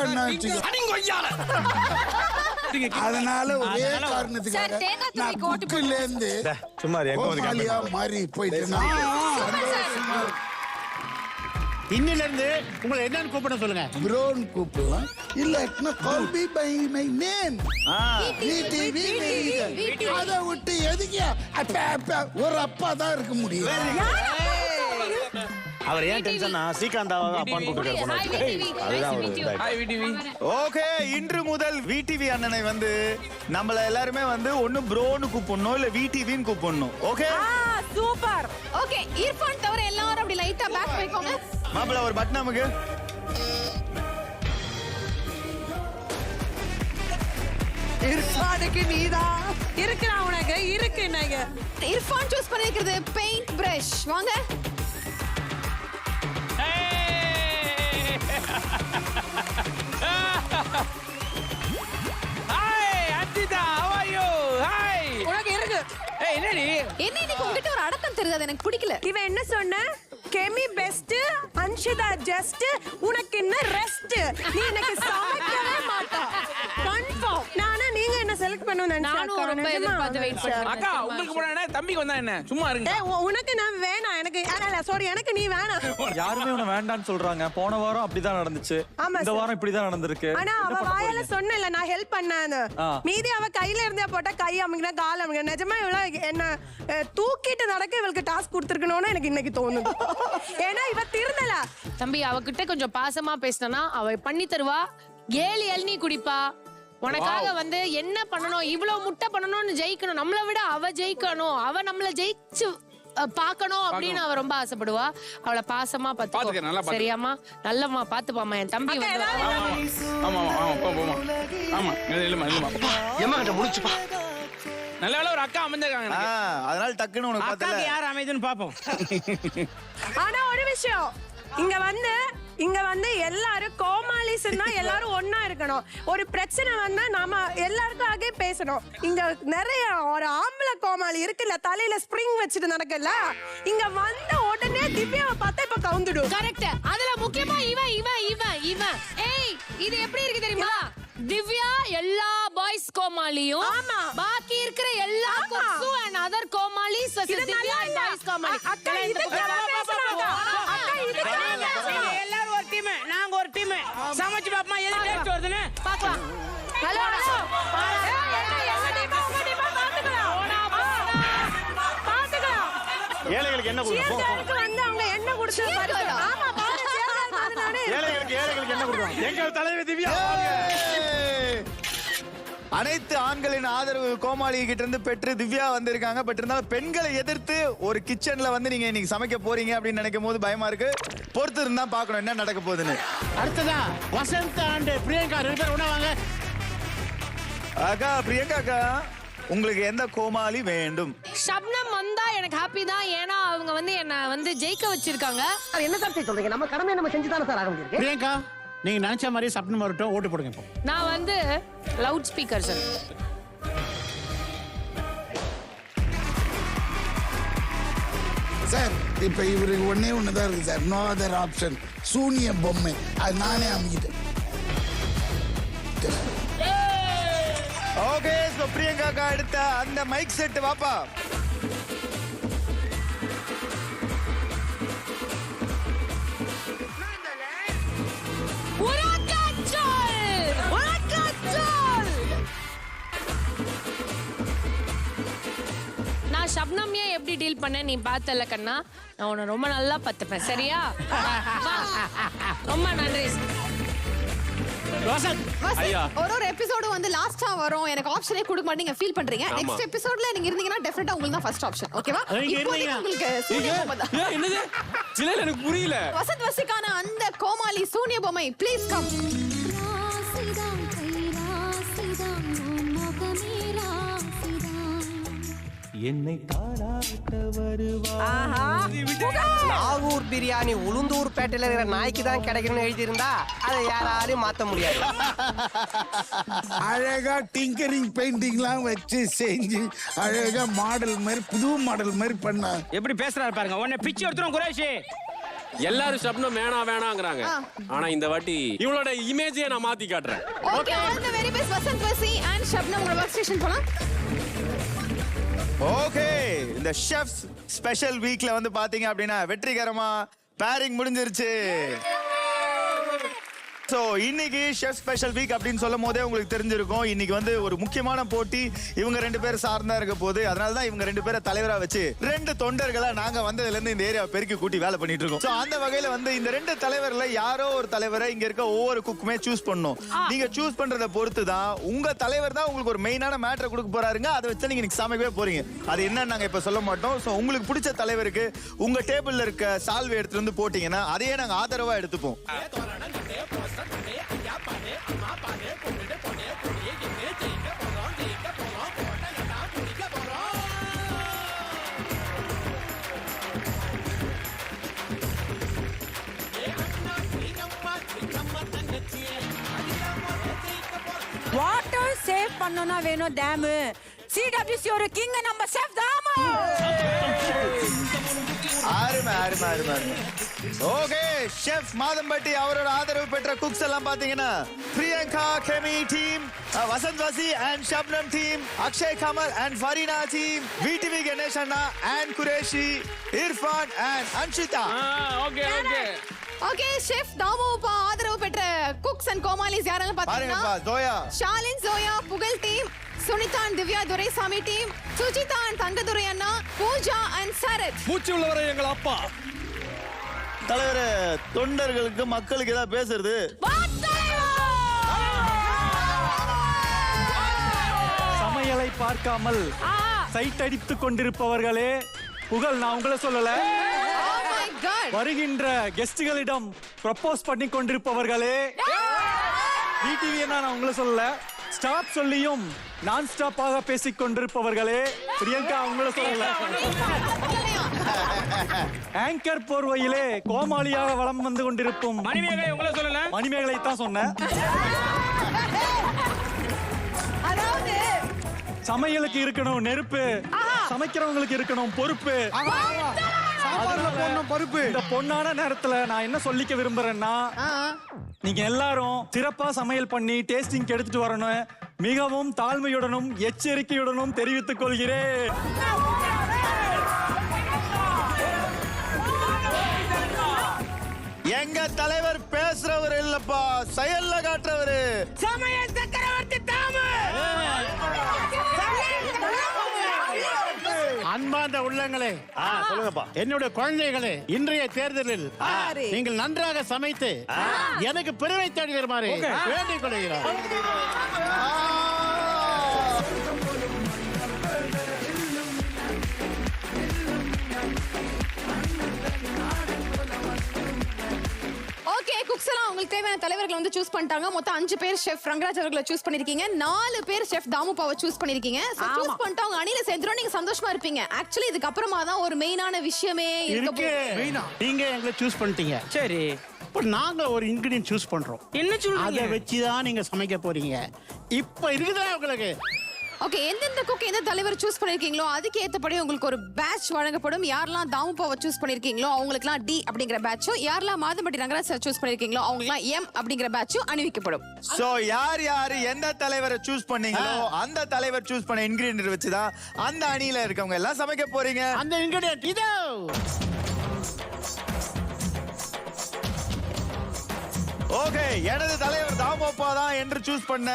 அதனால ஒரே காரணத்துக்காக நான் குக்குல இருந்து சும்மா கோமாளியா மாறி போயிட்டேன். இன்னில இருந்து உங்களை என்னன்னு கூப்பிட சொல்லுங்க. ப்ரோன் கூப்பிடலாம். இல்ல call me by my name. அதை விட்டு எதுக்கு ஒரு அப்பா தான் இருக்க முடியும். அவர் ஏன் டென்ஷனா ஸ்ரீகாந்தாவை அப்பான்னு கூப்பிட்டுருக்காரு. ஓகே, இன்று முதல் விடிவி அண்ணனை வந்து நம்மள எல்லாருமே வந்து ஒண்ணு ப்ரோன்னு கூப்பிடணும் இல்ல விடிவின்னு கூப்பிடணும். Okay super. ஓகே, இர்ஃபான் தவிர எல்லாரும் அப்படி லைட்டா பேக் போய்க்கோங்க. மாப்பிள்ள ஒரு பட்டன் நமக்கு. இர்ஃபானுக்கு நீதான் இருக்குடா உனக்கு இருக்கு. நாங்க இர்ஃபான் சூஸ் பண்ணிருக்கிறது பெயிண்ட் பிரஷ். வாங்க. உனக்கு இருக்கு. என்ன இன்னைக்கு உங்ககிட்ட ஒரு அடக்கம் தெரியாது, எனக்கு பிடிக்கல. இவன் என்ன சொன்ன? கெமி பெஸ்ட், அன்ஷிதா ஜஸ்ட் உனக்கு இன்னும் ரெஸ்ட். நீ எனக்கு சமைக்கவே மாட்டா. கன்ஃபார்ம். நீங்க என்ன செலக்ட் பண்ணுவீங்க? நானும் ரொம்ப எதிர்பார்த்து வெயிட் பண்றேன். அக்கா உங்களுக்கு போனா என்ன, தம்பிக்கு வந்தா என்ன? சும்மா இருங்க. உனக்கு நான் வேணாம். எனக்கு சாரி, எனக்கு நீ வேணாம். யாருமே உன வேண்டாம்னு சொல்றாங்க. போன வாரம் அப்படிதான் நடந்துச்சு, இந்த வாரம் இப்படிதான் நடந்திருக்கு. ஆனா அவ வாயால சொன்னல நான் ஹெல்ப் பண்ணேன்னு. மீதி அவ கையில இருந்தே போட்டா கை அமுங்கினா கால் அமுங்கினா. நிஜமா இவள என்ன தூக்கிட்டு நடக்க இவளுக்கு டாஸ்க் கொடுத்துருக்கணும்னு எனக்கு இன்னைக்கு தோணுது. ஏன்னா இவ திருந்தல. தம்பி அவகிட்ட கொஞ்சம் பாசமா பேசினா அவ பண்ணி தருவா. 7 இளநீ குடிப்பா. உனக்காக வந்து என்ன பண்ணணும், இவ்வளவு முட்டை பண்ணணும்னு ஜெயிக்கணும். நம்மளை விட அவ ஜெயிக்கணும், அவ நம்மள ஜெயிச்சு பாக்கணும் அப்படின்னு அவ ரொம்ப ஆசைப்படுவா. அவளை பாசமா பாத்துக்கோ. சரியாமா? நல்லம்மா பாத்துப்பாமா. என் தம்பி வந்து நல்ல வேளை ஒரு அக்கா அமைஞ்சிருக்காங்க. அதனால டக்குன்னு உனக்கு அக்காக்கு யார் அமைதுன்னு பாப்போம். ஆனா ஒரு விஷயம், இங்க வந்து எல்லாரும் கோமாளிஸ்னா எல்லாரும் ஒண்ணா இருக்கணும். ஒரு பிரச்சனை வந்தா நாம எல்லாருக்கும் ஆகே பேசணும். இங்க நிறைய ஒரு ஆம்பளை கோமாளி இருக்குல்ல, தலையில ஸ்ப்ரிங் வச்சுட்டு நடக்கல. இங்க வந்த உடனே திவ்யாவை பார்த்தா இப்ப கவுந்துடும். கரெக்ட். அதுல முக்கியமா இவன் ஏய் இது எப்படி இருக்கு தெரியுமா? திவ்யா எல்லா பாய்ஸ் கோமாளியும், ஆமா, பாக்கி இருக்கிற எல்லா குக்ஸு and other கோமாளிஸ் versus திவ்யா and பாய்ஸ் கோமாளி. அக்கா இது பேசுறாங்க. அக்கா இது எல்லாரும் ஒரு டீம், நாங்க ஒரு டீம். சமைச்சு பாப்பமா எது டேஸ்ட் வருதுன்னு பார்க்கலாம். ஹலோ ஹலோ ஏழைகளுக்கு என்ன கொடுக்கணும்? வந்து அவங்க என்ன குடிச்சு பாருங்க. ஆமா பாருங்க, ஏழைகளுக்கு என்ன கொடுக்கணும்? எங்கள் தலைவர் திவ்யா. அனைத்து ஆண்களின் ஆதரவு கோமாளி கிட்ட இருந்து பெற்று திவ்யா வந்திருக்காங்க. பட் இருந்தாலும் பெண்களை எதிர்த்து ஒரு கிச்சன்ல வந்து நீங்க இன்னைக்கு சமைக்க போறீங்க அப்படின்னு நினைக்கும் போது பயமா இருக்கு. பொறுத்து இருந்தா பாக்கணும் என்ன நடக்க போகுதுன்னு. அடுத்ததா வசந்த் அண்ட் பிரியங்கா 2 பேரும் ஒண்ணா வாங்க. அக்கா பிரியங்கா அக்கா, உங்களுக்கு எந்த கோமாளி வேண்டும்? ஷப்னம் வந்தா எனக்கு ஹாப்பி தான். ஏன்னா அவங்க வந்து என்ன வந்து ஜெயிக்க வச்சிருக்காங்க. என்ன சார் சொல்றீங்க? நம்ம கடமை நம்ம செஞ்சு தானே சார் ஆக முடியும். பிரியங்கா நீங்க நினைச்ச மாதிரி சப்னம் வரட்டும், ஓட்டு போடுங்க. இப்போ நான் வந்து லவுட் ஸ்பீக்கர் சார். சார் இப்ப இவருக்கு ஒண்ணுதான் இருக்கு சார். No other option. சூனிய பொம்மை. அது நானே அமைக்கிட்டேன். ஓகே, சோ பிரியங்கா அக்கா அடுத்த அந்த மைக் செட் வாப்பா. நான் ஷப்னம் ஏன் எப்படி டீல் பண்ண நீ பார்த்தல கண்ணா. நான் உன்னை ரொம்ப நல்லா பார்த்துப்பேன். சரியா? ரொம்ப நன்றி. ஒரு எபிசோடு வந்து லாஸ்டா வரும். எனக்கு ஆப்ஷனே கொடுக்க மாட்டீங்க ஃபீல் பண்றீங்க. நெக்ஸ்ட் எபிசோட்ல நீங்க இருந்தீங்கன்னா டெஃபினட்டா உங்களுக்கு தான் ஃபர்ஸ்ட் ஆப்ஷன். ஓகேவா? இப்போதைக்கு உங்களுக்கு சூனிய பொம்மை தான். என்னது? சில எனக்கு புரியல. வசந்த் வசிக்கான அந்த கோமாளி சூனிய பொம்மை ப்ளீஸ் கம். என்னை தாராட்ட வருவா. நாகூர் பிரியாணி உளுந்தூர் பேட்டையில இருக்கிற நாய்க்கு தான் கிடைக்கணும்னு எழுதியிருந்தா அதை யாராலையும் மாத்த முடியாது. அழகா டிங்கரிங் பெயிண்டிங்லாம் வச்சு செஞ்சு அழகா மாடல் மாதிரி, புது மாடல் மாதிரி பண்ண. எப்படி பேசுறாரு பாருங்க. உன்னை பிச்சு எடுத்துரும் குரேஷ். எல்லாரும் ஷப்னம் வேணாங்கிறாங்க. ஆனா இந்த வாட்டி இவளோட இமேஜையே நான் மாத்தி காட்டுறேன். Okay, all the very best Vasanth Vasi and Shabnam. உங்க ஒர்க் ஸ்டேஷன் போலாம். ஓகே, இந்த ஷெஃப்ஸ் ஸ்பெஷல் வீக்ல வந்து பாத்தீங்க அப்படின்னா வெற்றிகரமா பேரிங் முடிஞ்சிருச்சு. சோ இன்னைக்கு ஷெஃப் ஸ்பெஷல் வீக் அப்படின்னு சொல்லும் போதே உங்களுக்கு தெரிஞ்சிருக்கும் இன்னைக்கு வந்து ஒரு முக்கியமான போட்டி இவங்க 2 பேர் சார்ந்தா இருக்க போது. அதனால தான் இவங்க 2 பேரை தலைவரா வச்சு 2 தொண்டர்களா நாங்க வந்ததுல இருந்து இந்த ஏரியா பெருக்கி கூட்டி வேலை பண்ணிட்டு இருக்கோம். சோ அந்த வகையில வந்து இந்த 2 தலைவர்ல யாரோ ஒரு தலைவரை இங்க இருக்க ஒவ்வொரு குக்குமே சூஸ் பண்ணணும். நீங்க சூஸ் பண்றத பொறுத்து தான் உங்க தலைவர் தான் உங்களுக்கு ஒரு மெயினான மேட்டரை கொடுக்க போறாருங்க. அதை வச்சு நீங்க இன்னைக்கு சமைக்கவே போறீங்க. அது என்னன்னு நாங்க இப்ப சொல்ல மாட்டோம். சோ உங்களுக்கு பிடிச்ச தலைவருக்கு உங்க டேபிள்ல இருக்க சால்வை எடுத்துட்டு வந்து போட்டீங்கன்னா அதையே நாங்க ஆதரவா எடுத்துப்போம். வாட்டர் சேவ் பண்ணனும்னா வேணும் டேம். CWC ஒரு கிங் நம்ம சேஃப் தாமா. அருமை அருமை அருமை அருமை. ஓகே, ஷெஃப் மாதம்பட்டி அவரோட ஆதரவு பெற்ற குக்ஸ் எல்லாம் பாத்தீங்கன்னா பிரியங்கா கெமி team, Vasanth Vasi and Shabnam team, Akshay Kamal and Fareena team, VTV Ganesh அண்ணா and Qureshi, Irfan and Anshitha. Okay okay okay, chef தாமுப்பா ஆதரவு பெற்ற குக்ஸ் அண்ட் கோமாலிஸ் யாரெல்லாம் பாத்தீங்கன்னா பாருங்கப்பா, Joya, Shalin Zoya Pugazh team, Sunita and Divya Duraisamy team, Sujitha and Thangadurai அண்ணா, பூஜா அண்ட் சரத். மூச்சு உள்ளவரை எங்கள் அப்பா. தலைவரே, தொண்டர்களுக்கு மக்களுக்கு ஏதாவது பேசுறது? சமையலை பார்க்காமல் சைட் அடித்துக் கொண்டிருப்பவர்களே, புகழ் நான் உங்களை சொல்லல, வருகின்ற கெஸ்டுகளிடம் ப்ரப்போஸ் பண்ணி கொண்டிருப்பவர்களே, டிடிவி நான் உங்களை சொல்லல, ஸ்டாப் சொல்லியும் நான் ஸ்டாப்பாக பேசிக் கொண்டிருப்பவர்களே, பிரியங்கா உங்களை சொல்லல, ஆங்கர் போர்வையிலே கோமாளியாக வலம் வந்து கொண்டிருக்கும் மணிமேகலை உங்களை சொல்லல, மணிமேகலை தான் சொன்னேன். சமையலுக்கு இருக்கணும் நெருப்பு, சமைக்கிறவங்களுக்கு இருக்கணும் பொறுப்பு. பொறுப்பு. இந்த பொன்னான நேரத்துல நான் என்ன சொல்லிக்க விரும்புறேன்னா, நீங்க எல்லாரும் சிறப்பா சமையல் பண்ணி டேஸ்டிங் எடுத்துட்டு வரணும். மிகவும் தாழ்மையுடனும் எச்சரிக்கையுடனும் தெரிவித்துக் கொள்கிறேன். எங்க தலைவர் பேசுறவர் இல்லப்பா, செயல்ல காட்டுறவரு. சமையல் சக்கரவர்த்தி தாமு. அன்பார்ந்த உள்ளங்களே, சொல்லுங்கப்பா. என்னுடைய குழந்தைகளே, இன்றைய தேர்தலில் நீங்கள் நன்றாக சமைத்து எனக்கு பெருமை தேடி வருமாறு வேண்டிக் கொள்கிறோம். ஓகே, குக்ஸ் எல்லாம் உங்களுக்கு தேவையான தலைவர்களை வந்து சூஸ் பண்ணிட்டாங்க. மொத்தம் 5 பேர் ஷெஃப் ரங்கராஜ் அவர்களை சூஸ் பண்ணிருக்கீங்க, 4 பேர் ஷெஃப் தாமுப்பாவை சூஸ் பண்ணிருக்கீங்க. சூஸ் பண்ணிட்டு அவங்க அணியில சேர்ந்துரும், நீங்க சந்தோஷமா இருப்பீங்க. ஆக்சுவலி இதுக்கு அப்புறமா தான் ஒரு மெயினான விஷயமே இருக்கு. நீங்க எங்களை சூஸ் பண்ணிட்டீங்க, சரி. இப்ப நாங்க ஒரு இன்கிரிடியன்ட் சூஸ் பண்றோம். என்ன சொல்றீங்க? அதை வச்சுதான் நீங்க சமைக்க போறீங்க. இப்ப இருக்குதா உங்களுக்கு? ஓகே, எந்தெந்த குக் எந்த தலைவர் சூஸ் பண்ணிருக்கீங்களோ அதுக்கு ஏத்தபடி உங்களுக்கு ஒரு பேட்ச் வழங்கப்படும். யாரெல்லாம் தாமுப்பாவை சூஸ் பண்ணிருக்கீங்களோ அவங்களுக்குலாம் டி அப்படிங்கிற பேட்சும், யாரெல்லாம் மாதம்பட்டி ரங்கராஜ் சார் சூஸ் பண்ணிருக்கீங்களோ அவங்களுக்குலாம் எம் அப்படிங்கிற பேட்சும் அணிவிக்கப்படும். சோ யார் யாரு எந்த தலைவரை சூஸ் பண்ணீங்களோ அந்த தலைவர் சூஸ் பண்ண இன்கிரிடியன்ட் வச்சுதான் அந்த அணியில இருக்கவங்க எல்லாம் சமைக்க போறீங்க. அந்த இன்கிரிடியன்ட் இதோ. ஓகே, எனது தலைவர் தாமோப்பா தான் என்று சூஸ் பண்ண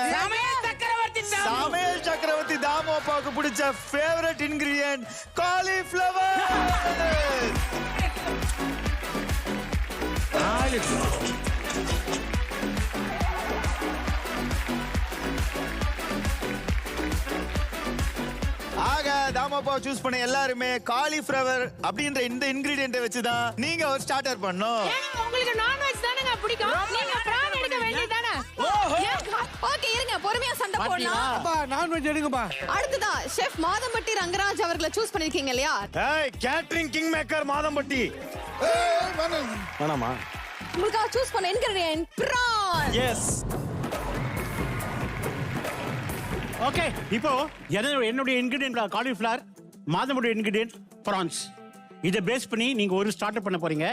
சமையல் சக்கரவர்த்தி தாமோப்பாவுக்கு பிடிச்ச ஃபேவரட் இன்கிரிடியன்ட் காலிஃப்ளவர். ஆக தாமோப்பாவை சூஸ் பண்ண எல்லாருமே காலிஃப்ளவர் அப்படின்ற இந்த இன்கிரிடியன்ட்டை வச்சுதான் நீங்க ஒரு ஸ்டார்டர் பண்ணணும். உங்களுக்கு நான்வெஜ் தானங்க பிடிக்கும், நீங்க பிரான் எடுக்க வேண்டியதானே? ஓகே, இருங்க, பொறுமையா சண்டை போடலாம். நான்வெஜ் எடுங்கப்பா. அடுத்ததா ஷெஃப் மாதம்பட்டி ரங்கராஜ் அவர்களை சூஸ் பண்ணிருக்கீங்க இல்லையா? ஏய், கேட்டரிங் கிங் மேக்கர் மாதம்பட்டி. வேணாமா? உங்களுக்காக சூஸ் பண்ண இன்கிரிடியன்ட் பிரான். எஸ். ஓகே, இப்போ என்னுடைய இன்கிரிடியன்ட் காலிஃப்ளவர், மாதமுடைய இன்கிரிடியன்ட் பிரான்ஸ். இதை பேஸ் பண்ணி நீங்க ஒரு ஸ்டார்ட் பண்ண போறீங்க.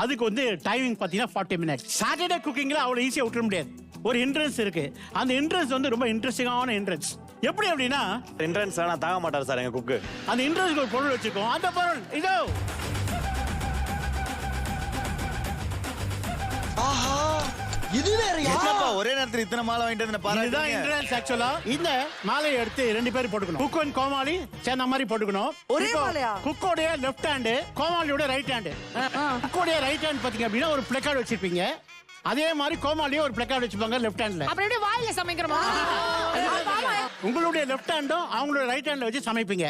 அதுக்கு வந்து டைமிங் பாத்தீங்கன்னா 40 மினிட்ஸ். சாட்டர்டே குக்கிங்ல அவ்வளவு ஈஸியா விட்டுற முடியாது. ஒரு என்ட்ரன்ஸ் இருக்கு. அந்த என்ட்ரன்ஸ் வந்து ரொம்ப இன்ட்ரெஸ்டிங்கான என்ட்ரன்ஸ். எப்படி அப்படின்னா, என்ட்ரன்ஸ் ஆனா தாங்க மாட்டார் சார் எங்க குக்கு. அந்த என்ட்ரன்ஸ்க்கு ஒரு பொருள் வச்சிருக்கோம். அந்த பொருள் இதோ. ஆஹா, இது வேறயா? என்னப்பா ஒரே நேரத்துல இத்தனை மாலை வாங்கிட்டு வந்து பாருங்க. இதுதான் என்ட்ரன்ஸ். ஆக்சுவலா இந்த மாலையை எடுத்து 2 பேர் போட்டுக்கணும். குக் அண்ட் கோமாளி சேர்ந்த மாதிரி போட்டுக்கணும். ஒரே மாலையா? குக்கோடைய லெஃப்ட் ஹேண்ட், கோமாளியோட ரைட் ஹேண்ட். குக்கோடைய ரைட் ஹேண்ட் பாத்தீங்க அப்படின்னா ஒரு பிளக்கார்டு வச்சிருப்பீங்க. அதே மாதிரி கோமாளியும் ஒரு பிளக்கார்டு வச்சிருப்பாங்க லெஃப்ட் ஹேண்ட்ல. அப்படியே வாயில சமைக்கிறோமா? உங்களுடைய லெஃப்ட் ஹேண்டும் அவங்களோட ரைட் ஹேண்ட்ல வச்சு சமைப்பீங்க.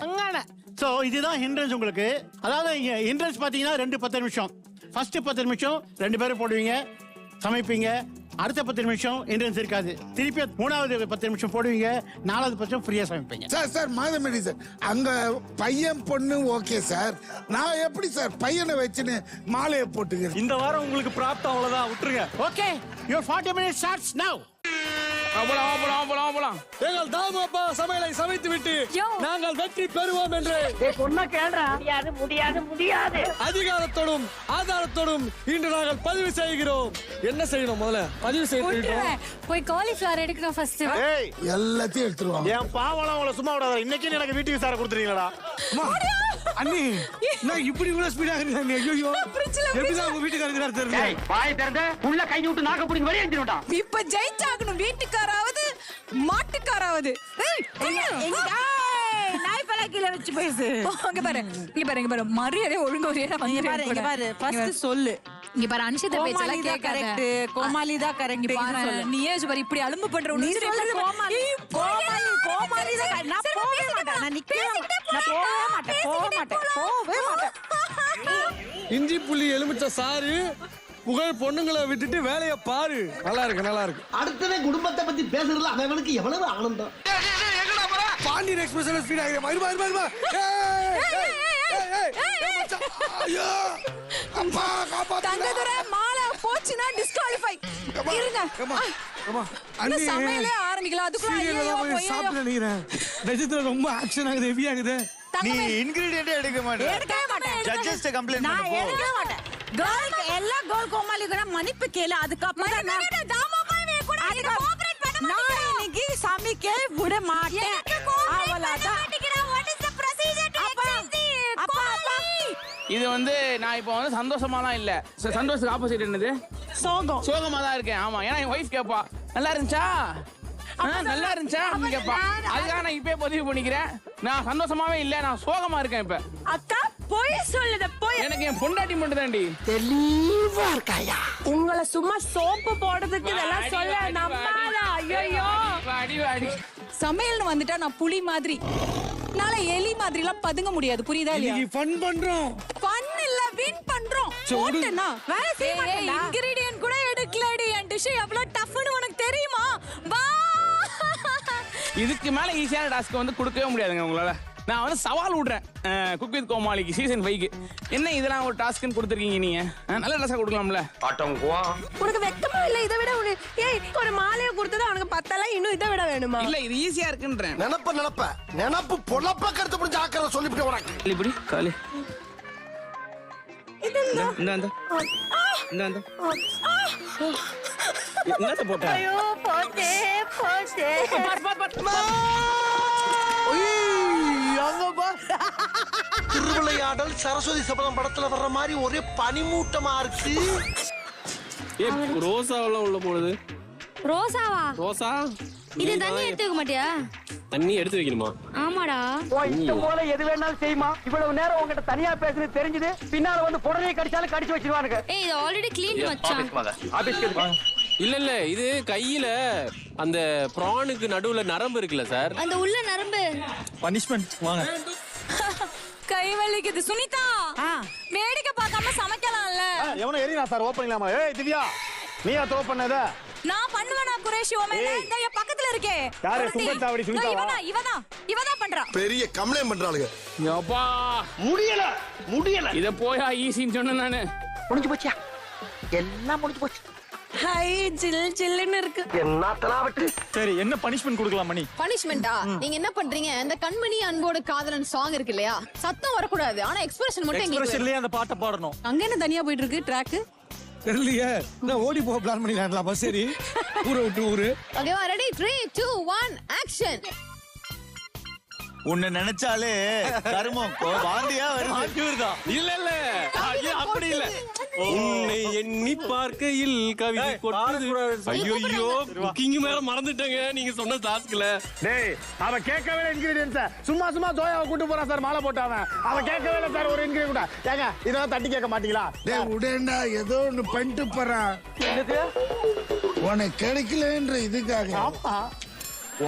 சோ இதுதான் என்ட்ரன்ஸ் உங்களுக்கு. அதாவது என்ட்ரன்ஸ் பாத்தீங்கன்னா 2-10 நிமிஷம். ஃபர்ஸ்ட் 10 நிமிஷம் 2 பேரும் போடுவீங்க, சமைப்பீங்க. அடுத்த 10 நிமிஷம் என்ட்ரன்ஸ் இருக்காது. திருப்பி 3வது 10 நிமிஷம் போடுவீங்க, 4வது 10 நிமிஷம் ஃப்ரீயா சமைப்பீங்க. சார் மாதமணி சார், அங்க பையன் பொண்ணு ஓகே சார், நான் எப்படி சார் பையனை வச்சுன்னு மாலையை போட்டுக்கிறேன்? இந்த வாரம் உங்களுக்கு பிராப்தம் அவ்வளவுதான், விட்டுருங்க. Okay, your 40 minutes starts now. போலாம். எங்கள் தாமப்பா சமையலை சமைத்து விட்டு நாங்கள் வெற்றி பெறுவோம் என்று சொன்ன கேள்றா முடியாது முடியாது முடியாது அதிகாரத்தோடும் ஆதாரத்தோடும் இன்று நாங்கள் பதிவு செய்கிறோம். என்ன செய்யணும் முதல்ல? பதிவு செய்யணும். போய் காலிஃபிளவர் எடுக்கணும் ஃபர்ஸ்ட். ஏய் எல்லாத்தையும் எடுத்துருவாங்க. என் பாவலாம் உங்களை சும்மா விடாத. இன்னைக்கு எனக்கு வீட்டுக்கு சார கொடுத்துறீங்களா? அண்ணி நான் இப்படி இவ்வளவு ஸ்பீடா இருக்கேன். ஐயோ எப்படிதான் உங்க வீட்டுக்கு இருக்கிறாரு தெரியல. வாய் திறந்து உள்ள கை விட்டு நாக்க பிடிங்க வெளியே எடுத்துடா. இப்ப ஜெயிச்சாகணும். வீட்டுக்காராவது மாட்டுக்காராவது. நாய் பலகையில வச்சு பேசு. இங்க பாரு மரியாதை ஒழுங்கா ஒரே ஃபர்ஸ்ட் சொல்லு. இங்க பாரு அன்ஷிதா பேச்செல்லாம் கேட்காத. கரெக்ட். கோமாளி தான் கரெக்ட். பாரு நீயே பாரு இப்படி அலும்பு பண்ற ஒண்ணு சொல்லு. கோமாளி தான். நான் போவே மாட்டேன். நான் நிக்கவே மாட்டேன். இஞ்சி புள்ளி எலுமிச்சை சாறு புகழ் பொண்ணுங்களை விட்டுட்டு வேலையை பாரு. நல்லா இருக்கு. அடுத்தவே குடும்பத்தை பத்தி பேசுறதுல அவனுக்கு எவ்வளவு ஆனந்தம். பாண்டியன் எக்ஸ்பிரஸ் ஸ்பீட் ஆகிற இருமா. ஐயோ அப்பா காப்பாத்து. தங்கதுரை மாலை போச்சுனா டிஸ்குவாலிஃபை. இருங்க. இந்த சமையலே ஆரம்பிக்கலாம். அதுக்குள்ள ஐயோ போய் சாப்பிட நினைக்கிறேன். நிஜத்துல ரொம்ப ஆக்ஷன் ஆகுது, ஹெவி ஆகுது. நீ இன்கிரிடியன்ட் எடுக்க மாட்டே. ஜட்ஜஸ் கம்ப்ளைன்ட் பண்ண போ. நான் எடுக்க மாட்டேன். கோல் எல்லா கோல் கோமாளிகள மன்னிப்பு கேளு. அதுக்கு அப்புறம் நான் தாமோபாவே கூட இது கோஆபரேட் பண்ண மாட்டேன். நான் இன்னைக்கு சமைக்க விட மாட்டேன். அவ்வளவுதான். What is the procedure to exit the கோமாளி? இது வந்து நான் இப்போ வந்து சந்தோஷமாலாம் இல்ல. சந்தோஷத்துக்கு ஆப்போசிட் என்னது? சோகமா தான் இருக்கேன். ஆமா, ஏன்னா என் ஒய்ஃப் கேப்பா நல்லா இருந்துச்சா நல்லா இருந்துச்சா அப்படின்னு கேப்பா. அதுக்காக நான் இப்பயே பதிவு பண்ணிக்கிறேன். நான் சந்தோஷமாவே இல்ல, நான் சோகமா இருக்கேன் இப்ப. அக்கா போய் சொல்லுத போய். எனக்கு என் பொண்டாட்டி மட்டும் தான்டி தெளிவா இருக்காயா. உங்களை சும்மா சோப்பு போடுறதுக்கு இதெல்லாம் சொல்ல நம்பாத. ஐயோ அடி சமையல்னு வந்துட்டா நான் புலி மாதிரி, நாளை எலி மாதிரி எல்லாம் பதுங்க முடியாது. புரியுதா இல்லையா? இன்னைக்கு ஃபன் பண்றோம். ஃபன் இல்ல, வின் பண்றோம். போட்டுனா வேற செய்ய மாட்டேன்டா. இன்கிரிடியன்ட் கூட எடுக்கலடி. என் டிஷ் எவ்வளவு டஃப்னு உனக்கு தெரியுமா? வா. இதுக்கு மேல ஈஸியான டாஸ்க் வந்து கொடுக்கவே முடியாதுங்க உங்களால. நான் வந்து சவால் விடுறேன் குக் வித் கோமாளிக்கு சீசன் 5க்கு. என்ன இதெல்லாம் ஒரு டாஸ்க்னு கொடுத்துருக்கீங்க நீங்க? நல்ல டாஸ்கா கொடுக்கலாம்ல. உனக்கு வெக்கமா இல்ல? இதை விட ஏய் ஒரு மாலையை கொடுத்தது அவனுக்கு பத்தல, இன்னும் இதை விட வேணுமா? இல்ல இது ஈஸியா இருக்குன்றேன். நினப்பு பொழப்ப கருத்து புடிச்சு ஆக்கற சொல்லிட்டு உனக்கு. இப்படி காலி இந்த என்னத்த போட்ட? ஐயோ போச்சே. திருவிளையாடல் சரஸ்வதி சபதம் படத்துல வர்ற மாதிரி ஒரே பனிமூட்டமா இருக்கு. ரோசாவெல்லாம் உள்ள போடுது. ரோசாவா? ரோசா இது தண்ணி எடுத்துக்க மாட்டியா? தண்ணி எடுத்து வைக்கணுமா? ஆமாடா. இந்த போல எது வேணாலும் செய்யுமா. இவ்வளவு நேரம் உங்ககிட்ட தனியா பேசுறது தெரிஞ்சது. பின்னால வந்து புடவை கடிச்சாலும் கடிச்சு வச்சிருவானுங்க. ஏய் இது ஆல்ரெடி க்ளீன் மச்சான். இல்ல கையில அந்த பிரானுக்கு நடுவுல நரம்பு இருக்குல்ல சார், அந்த உள்ள நரம்பு. பனிஷ்மென்ட் வாங்க. கை வலிக்குது. சுனிதா வேடிக்கை பார்க்காம சமைக்கலாம்ல. எவனோ எரினா சார் ஓபனிங்லாமா? ஏய் திவ்யா நீயா த்ரோ பண்ணத? நான் பண்ணுவேனா குரேஷி? ஓமேல இந்த பக்கத்துல இருக்கே. யாரு? சுங்கச்சாவடி சுனிதாவா? இவதான் பண்றா. பெரிய கம்ப்ளைன்ட் பண்றாளுங்க. யப்பா முடியல. இத போயா ஈஸின்னு சொன்னேன் நானு. முடிஞ்சு போச்சியா? எல்லாம் முடிஞ்சு போச்சு. ஹை ஜில்லுன்னு இருக்கு. என்னத்தனா விட்டு. சரி என்ன பனிஷ்மென்ட் கொடுக்கலாம் மணி? பனிஷ்மெண்டா? நீங்க என்ன பண்றீங்க? அந்த கண்மணி அன்போடு காதலன் சாங் இருக்கு இல்லையா, சத்தம் வரக்கூடாது, ஆனா எக்ஸ்பிரஷன் மட்டும் எங்களுக்கு. எக்ஸ்பிரஷன்லயே அந்த பாட்டை பாடணும். அங்க என்ன தனியா போயிட்டு இருக்கு ட்ராக்? தெரியலையே. நான் ஓடி போக பிளான் பண்ணிடலாம். பஸ் சரி ஊரை விட்டு ஊரு. ஓகேவா? Ready 3 2 1 action. உன்னை நினைச்சாலே கருமம் வாந்தியா வருது. இல்ல அப்படி இல்ல. உன்னை எண்ணி பார்க்கையில் கவிதை கொட்டது. ஐயோ குக்கிங் மேல மறந்துட்டேங்க நீங்க சொன்ன டாஸ்க்ல. டேய் அவன் கேட்கவே இன்கிரிடியன்ஸ். சும்மா தோயாவை கூட்டி போறான் சார் மாலை போட்டாவன். அவன் கேட்கவே இல்ல சார் ஒரு இன்கிரிடியன்ட் கூட. ஏங்க இதெல்லாம் தட்டி கேட்க மாட்டீங்களா? டேய் உடேண்டா ஏதோ ஒன்னு பண்ணிட்டு போறான். உனக்கு கிடைக்கலன்ற இதுக்காக. ஆமா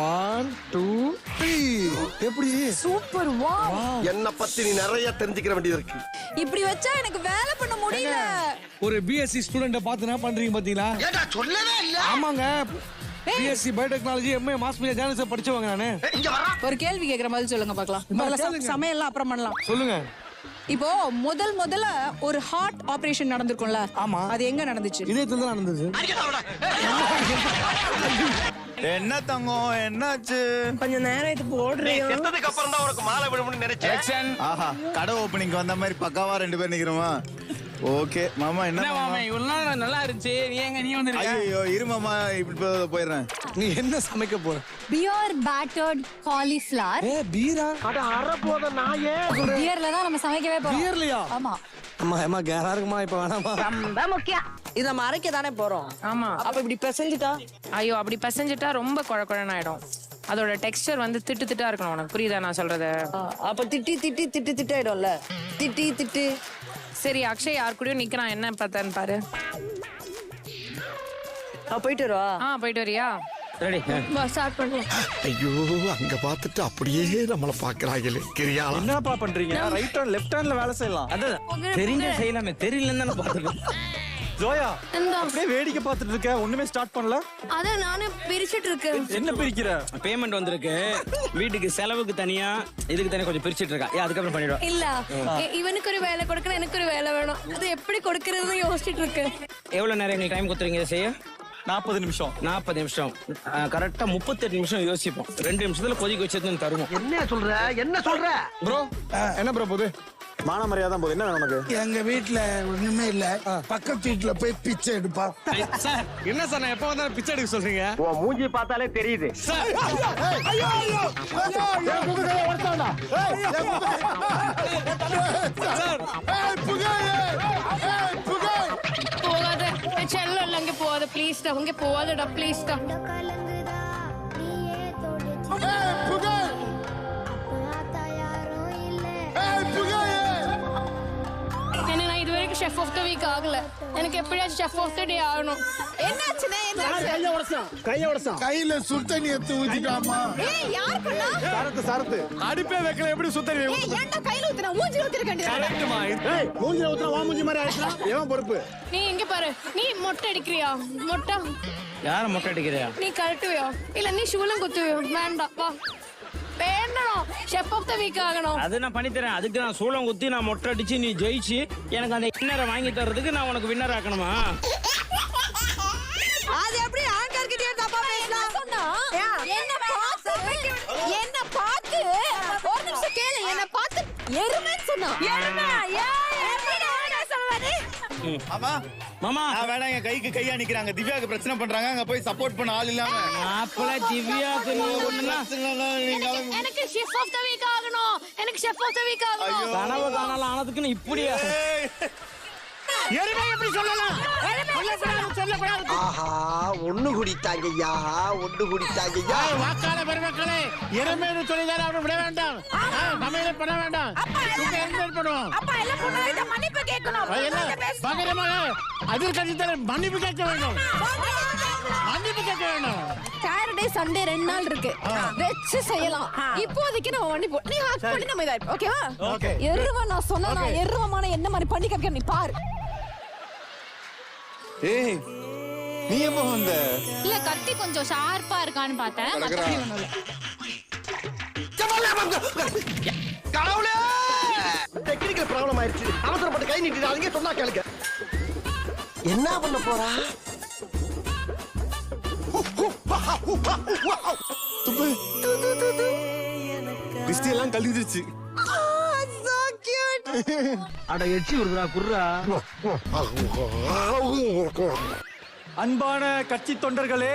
1 2 3 எப்படி சூப்பர். வாவ். என்ன பத்தி நீ நிறைய தெரிஞ்சுக்கிற வேண்டியது இருக்கு. இப்படி வச்சா எனக்கு வேலை பண்ண முடியல. ஒரு பிஎஸ்சி ஸ்டூடண்ட பார்த்து என்ன பண்றீங்க பாத்தீங்களா? ஏடா சொல்லவே இல்ல. ஆமாங்க BSc biotechnology MA mass media journalism படிச்சவங்க நானு. இங்க வரா. ஒரு கேள்வி கேக்குற மாதிரி சொல்லுங்க பார்க்கலாம். முதல்ல சமையல்லாம் அப்புறம் பண்ணலாம். சொல்லுங்க. இப்போ முதல்ல ஒரு ஹார்ட் ஆபரேஷன் நடந்துருக்கும்ல? ஆமா. அது எங்க நடந்துச்சு? இதயத்துல தான் நடந்துச்சு. என்ன தங்கம் என்னாச்சு? கொஞ்சம் நேரம் இது போடுறீங்க. செத்ததுக்கு அப்புறம் தான் உனக்கு மாலை விடும்னு நினைச்சேன். ஆஹா, கடை ஓப்பனிங் வந்த மாதிரி பக்காவா 2 பேர் நிக்கிறோமா? ஓகே மாமா, என்ன மாமா இவ்வளவு நாள் நல்லா இருந்துச்சு, நீ வந்து ஐயோ இரு மாமா, இப்படி போயிடுறேன். நீ என்ன சமைக்க போற? Beer battered cauliflower. பீரா? அட அற போத நாயே. பியர்ல தான் நம்ம சமைக்கவே போறோம். பியர்லயா? ஆமா. அம்மா கேரா இருக்குமா? இப்ப வேணாமா? ரொம்ப முக்கியம். இத மறைக்க தானே போறோம். ஆமா. அப்ப இப்படி பிசைஞ்சிட்டா? ஐயோ அப்படி பிசைஞ்சிட்டா ரொம்ப குழக்குழன்னு ஆயிடும். அதோட டெக்ஸ்சர் வந்து திட்டா இருக்கணும். உனக்கு புரியுதா நான் சொல்றது? அப்ப திட்டி ஆயிடும்ல. திட்டி. சரி அக்ஷய் யார் கூடயும் நிக்கிறான், என்ன பார்த்தான்னு பாரு. போயிட்டு வரவா? போயிட்டு வரியா? ரெடி ஸ்டார்ட் பண்ணுவோம். ஐயோ அங்க பார்த்துட்டு அப்படியே நம்மள பாக்குறாங்களே. கிரியா என்னப்பா பண்றீங்க? ரைட் ஹேண்ட் லெஃப்ட் ஹேண்ட்ல வேலை செய்யலாம். அதான் தெரிஞ்ச செய்யலாமே, தெரியலன்னு தானே பாத்துக்கோ. ஜோயா அப்படியே வேடிக்கை பார்த்துட்டு இருக்க, ஒண்ணுமே ஸ்டார்ட் பண்ணல. அத நானே பிரிச்சிட்டு இருக்கேன். என்ன பிரிக்கிற? பேமெண்ட் வந்திருக்கு, வீட்டுக்கு செலவுக்கு தனியா இதுக்கு தனியா கொஞ்சம் பிரிச்சிட்டு இருக்கா. அதுக்கப்புறம் பண்ணிடுவோம். இல்ல இவனுக்கு ஒரு வேலை கொடுக்கணும், எனக்கு ஒரு வேலை வேணும். அது எப்படி கொடுக்கறதுன்னு யோசிச்சுட்டு இருக்கேன். எவ்வளவு நேரம் எங்களுக்கு டைம் கொடுத்துறீங்க இதை செய்ய? 40 நிமிஷம். 40 நிமிஷம் கரெக்டா 38 நிமிஷம் யோசிப்போம். 2 நிமிஷத்துல கொதிக்க வச்சதுன்னு தருவோம். என்ன சொல்ற ப்ரோ? என்ன ப்ரோ போகுது? மான மரியாதை போகுது. என்ன உனக்கு? எங்க வீட்டுல ஒண்ணுமே இல்ல, பக்கத்து வீட்டுல போய் பிச்சை எடுப்பா. சார் என்ன சார், நான் எப்ப வந்தாலும் பிச்சை எடுக்க சொல்றீங்க? உன் மூஞ்சி பார்த்தாலே தெரியுது. போகாத செல்லம் அங்க போகாத ப்ளீஸ் டா, அங்க போகாதடா ப்ளீஸ் டா. என்ன நான் இதுவரைக்கும் ஷெஃப் ஆஃப் த வீக் ஆகல, எனக்கு எப்படியாச்சும் ஷெஃப் ஆஃப் த டே ஆகணும். என்னாச்சுனே? கையில சுத்தண்ணி எடுத்து ஊத்திட்டாமா? ஏய் யார் பண்ணா? சரத்து அடுப்பே வைக்கல, எப்படி சுத்தறீங்க? ஏய் ஏன்டா கையில ஊத்துற? மூஞ்சில ஊத்திர வேண்டியது. கரெக்ட்மா. ஏய் மூஞ்சில ஊத்துற, வா மூஞ்சி மாதிரி ஆயிடுச்சா? ஏன் பொறுப்பு? நீ எங்க பாரு, நீ மொட்டை அடிக்கிறியா? மொட்டை யார மொட்டை அடிக்கிறியா? நீ கழட்டுவியா இல்ல நீ ஷூலம் குத்துவியா? வேண்டாம் வா. வேண்டாம், ஷெஃப் ஆஃப் த வீக் ஆகணும். அது நான் பண்ணி தரேன். அதுக்கு நான் சூளம் குத்தி நான் மொட்டை அடிச்சு நீ ஜெயிச்சு எனக்கு அந்த வின்னரை வாங்கி தர்றதுக்கு நான் உனக்கு வின்னர் ஆக்கணுமா? அது எப்படி ஆங்கர் கிட்ட தப்பா பேசலாம்? சொன்னா என்ன பார்த்து ஒரு நிமிஷம் கேளு, என்ன பார்த்து எருமைன்னு சொன்னா. எருமை எப்படி ஆங்கர் சொல்வாரு? ஆமா மாமா வேணாம், என் கைக்கு கையா நிக்கிறாங்க. திவ்யாக்கு பிரச்சனை பண்றாங்க, அங்க போய் சப்போர்ட் பண்ண ஆள் இல்லாம. அப்பல திவ்யாக்கு எனக்கு ஷெஃப் ஆஃப் த வீக் ஆகணும், எனக்கு ஷெஃப் ஆஃப் த வீக் ஆகணும். கனவு காணலாம் ஆனதுக்கு இப்படியா? எருமை எப்படி சொல்லலாம்? சொல்லக்கூடாது. ஆஹா ஒண்ணு குடித்தாங்கய்யா, ஒண்ணு குடித்தாங்கய்யா. வாக்காள பெருமக்களே, எருமைன்னு சொல்லிதான் அவரை விட வேண்டாம், சமையலை பண்ண வேண்டாம். பண்ணுவோம் மன்னிப்பு கேட்கணும். எதிர்கட்சி தலைவர் மன்னிப்பு கேட்க வேண்டும், மன்னிப்பு கேட்க வேண்டும். சாட்டர்டே சண்டே 2 நாள் இருக்கு, வெச்சு செய்யலாம். இப்போதைக்கு நம்ம மன்னிப்பு நீ ஹாக் பண்ணி நம்ம இதா ஓகேவா? எருவ நான் சொன்னா நான் எருவமான என்ன மாதிரி பண்ணி காமிக்க நீ பாரு. ஏய் நீ எப்ப வந்த? இல்ல கத்தி கொஞ்சம் ஷார்ப்பா இருக்கான்னு பார்த்தேன். மத்தபடி ஒண்ணும் இல்ல. கடவுளே, டெக்னிக்கல் ப்ராப்ளம் ஆயிருச்சு. அவசரப்பட்டு கை நீட்டிடாதீங்க, சொன்னா கேளுங்க. என்ன பண்ண போறா? டிஸ்டி எல்லாம் கழிஞ்சிருச்சு. அட எச்சி விடுறா குர்ரா. அன்பான கட்சி தொண்டர்களே,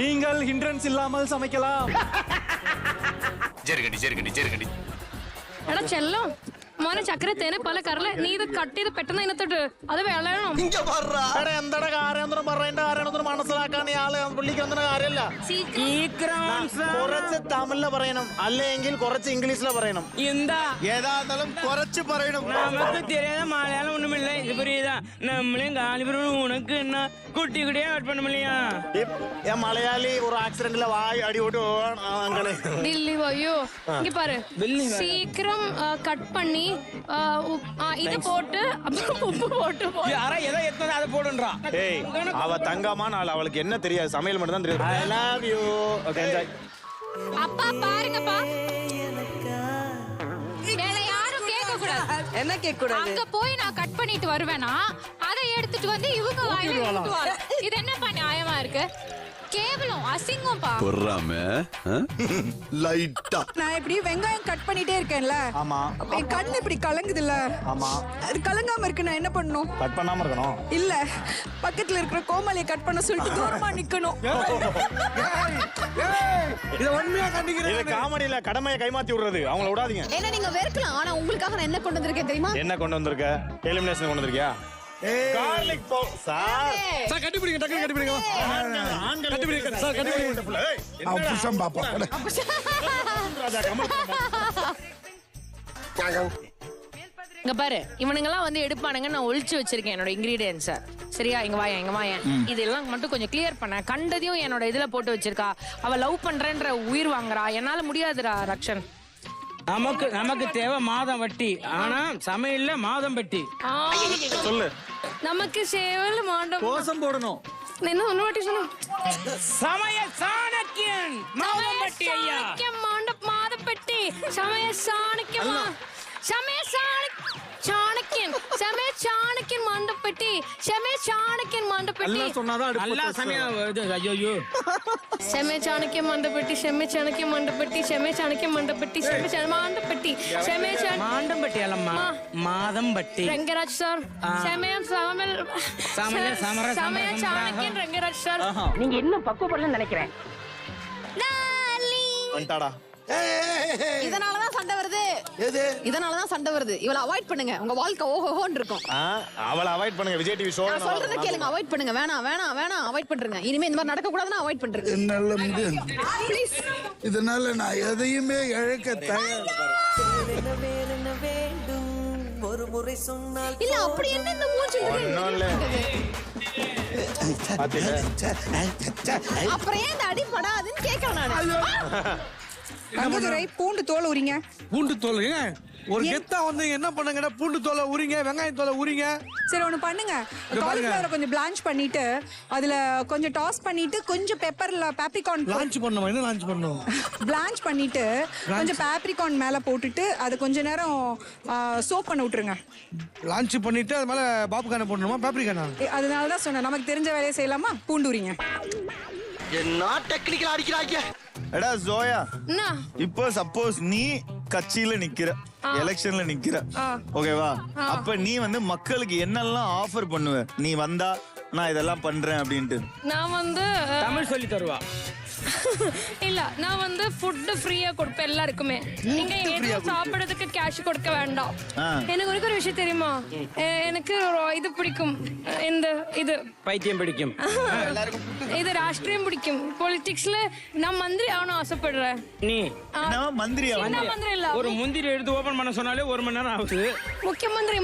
நீங்கள் ஹிண்ட்ரன்ஸ் இல்லாமல் சமைக்கலாம். ജെറുകടി എടാ ചെല്ലോ മോനെ ചക്കര തേനെ പല കറല നീ ഇത് കട്ട് ചെയ്ത് പെട്ടെന്ന് അതിനകത്തോട്ട് അത് വെള്ളണം എന്താണ് കാര്യം പറയേണ്ട കാര്യം മനസ്സിലാക്കാൻ ആള് പുള്ളിക്ക് കാര്യമല്ല. കുറച്ച് തമിഴില് പറയണം, അല്ലെങ്കിൽ കുറച്ച് ഇംഗ്ലീഷില് പറയണം. എന്താ ഏതാണെങ്കിലും കുറച്ച് പറയണം. നമുക്ക് தெரியாத மலையாளம் ஒண்ணும் இல்ல. இது புரியுதா? நம்மளையும் காலிபுரம் உனக்கு என்ன குட்டி குட்டியா கட் பண்ண முடியா? மலையாளி ஒரு ஆக்சிடென்ட்ல வாய் அடி விட்டு ദില്ലി പോയോ இங்க பாரு சீக்கிரம் கட் பண்ணி இது போட்டு உப்பு போட்டு யாரா எதை எத்தனை அதை போடுன்றா. ஏய் அவ தங்கமான ஆள், அவளுக்கு என்ன தெரியாது, சமையல் மட்டும் தான் தெரியும். I love you. Okay enjoy. அப்பா பாருங்கப்பா, வேற யாரும் கேட்க கூடாது. என்ன கேட்க கூடாது? அங்க போய் நான் கட் பண்ணிட்டு வருவேனா, அதை எடுத்துட்டு வந்து இவங்க வாயில ஊத்துவாங்க. இது என்னப்பா நியாயமா இருக்கு? கேவலம் அசிங்கம்ப்பா. பொறாம லைட்டா நான் இப்படி வெங்காயம் கட் பண்ணிட்டே இருக்கேன்ல. ஆமா. என் கண்ணு இப்படி கலங்குதுல்ல. ஆமா. அது கலங்காம இருக்கு, நான் என்ன பண்ணணும்? கட் பண்ணாம இருக்கணும். இல்ல, பக்கத்துல இருக்கிற கோமாளியை கட் பண்ண சொல்லிட்டு தூரமா நிக்கணும். இத உண்மையா கண்டிக்கிறேன். இது காமெடியில கடமையை கைமாத்தி விடுறது. அவங்கள விடாதீங்க. என்ன நீங்க வெறுக்கலாம், ஆனா உங்களுக்காக நான் என்ன கொண்டு வந்திருக்கேன் தெரியுமா? என்ன கொண்டு வந்திருக்க? எலிமினேஷன் கொண்டு வந்திருக்கியா? garlic sir. சார் கட்டி பிடிங்க, டக்கு கட்டி பிடிங்க. கட்டி பிடிங்க சார், கட்டி பிடிங்க. அவன் புஷம் பாப்பா. ராஜா கமல். இங்க பாரு, இவனுங்கெல்லாம் வந்து எடுப்பானுங்க, நான் ஒளிச்சு வச்சிருக்கேன் என்னோட இன்கிரீடியன்ஸை. சரியா? இங்க வாயேன். இதெல்லாம் மட்டும் கொஞ்சம் கிளியர் பண்ண. கண்டதையும் என்னோட இதுல போட்டு வச்சிருக்கா. அவ லவ் பண்றேன்ற உயிர் வாங்குறா. என்னால முடியாதுடா ரக்ஷன். நமக்கு தேவை மாதம் வட்டி, ஆனா சமையல்ல மாதம் வட்டி. சொல்லு. நமக்கு சேவல் மாண்டம் கோசம் போடணும். என்ன ஒன்னு வாட்டி சொல்லு. சமய சாணக்கியன் மாதம் வட்டி ஐயா. மாதப்பட்டி சமய சாணக்கியமா. சாணக்கியன் மண்டப்பட்டி. சாணக்கியன் மண்டப்பட்டி. எல்லாம் சொன்னாதான் நல்லா சமயம் ஐயோ. சாணக்கியன் மண்டப்பட்டி. சாணக்கியன் மண்டப்பட்டி. சாணக்கியன் மண்டப்பட்டி. மாண்டப்பட்டி. மாண்டம்பட்டி அல்லம்மா, மாதம் பட்டி. ரங்கராஜ் சார். சமய சாணக்கியன் ரங்கராஜ் சார். நீங்க இன்னும் பக்குவப்படலன்னு நினைக்கிறேன். வந்துட்டாடா. இதனாலதான் சண்டை வருது. எது? இதனாலதான் சண்டை வருது. இவளை அவாய்ட் பண்ணுங்க, உங்க வாழ்க்கை ஓஹோன்னு இருக்கும். அவளை அவாய்ட் பண்ணுங்க. விஜய் டிவி ஷோ நான் சொல்றத கேளுங்க, அவாய்ட் பண்ணுங்க. வேணாம் அவாய்ட் பண்றீங்க. இனிமே இந்த மாதிரி நடக்க கூடாதுன்னா அவாய்ட் பண்றீங்க. என்னால முடியாது. ப்ளீஸ். இதனால நான் எதையுமே இழக்க தயார். இல்ல அப்படி என்ன இந்த மூஞ்சி அப்புறம் ஏன் இந்த அடி படாதுன்னு கேட்கறேன் நானு. தங்கதுரை, பூண்டு தோல் உரிங்க. பூண்டு தோல் ஒரு கெத்தா வந்து என்ன பண்ணுங்க, பூண்டு தோலை உரிங்க, வெங்காயம் தோலை உரிங்க. சரி ஒண்ணு பண்ணுங்க, காலிஃப்ளவரை கொஞ்சம் பிளான்ச் பண்ணிட்டு அதுல கொஞ்சம் டாஸ் பண்ணிட்டு கொஞ்சம் பெப்பர்ல பேப்ரிகார்ன் லான்ச் பண்ணோம். என்ன லான்ச் பண்ணோம்? பிளான்ச் பண்ணிட்டு கொஞ்சம் பேப்ரிகார்ன் மேல போட்டுட்டு அது கொஞ்ச நேரம் சோப் பண்ண விட்டுருங்க. லான்ச் பண்ணிட்டு அது மேல பாப்கார்ன் போடணுமா, பேப்ரிகார்னா? அதனால தான் சொன்னேன், நமக்கு தெரிஞ்ச வேலையை செய்யலாமா? பூண்டு உரிங்க. என்ன டெக்னிக்கல் அடிக்கிறாங்க. எடா ஜோயா, இப்போ சப்போஸ் நீ கட்சியில நிக்கிற, எலெக்ஷன்ல நிக்கிற, ஓகேவா? அப்ப நீ வந்து மக்களுக்கு என்னெல்லாம் ஆஃபர் பண்ணுவ? நீ வந்தா நான் இதெல்லாம் பண்றேன் அப்படின்ட்டு. நான் வந்து தமிழ் சொல்லி தருவா. இல்ல, நான் வந்து ஃபுட் ஃப்ரீயா கொடுப்பேன் எல்லாருக்குமே. நீங்க எதுவும் சாப்பிடுறதுக்கு கேஷ் கொடுக்க வேண்டாம். எனக்கு ஒரு விஷயம் தெரியுமா? எனக்கு இது பிடிக்கும், இந்த இது பைத்தியம் பிடிக்கும், இது ராஷ்டிரியம் பிடிக்கும். பொலிட்டிக்ஸ்ல நான் மந்திரி ஆகணும் ஆசைப்படுறேன். நீ மந்திரி இல்ல, ஒரு முந்திரி எடுத்து ஓபன் பண்ண சொன்னாலே 1 மணி நேரம் ஆகுது. முக்கியமந்திரி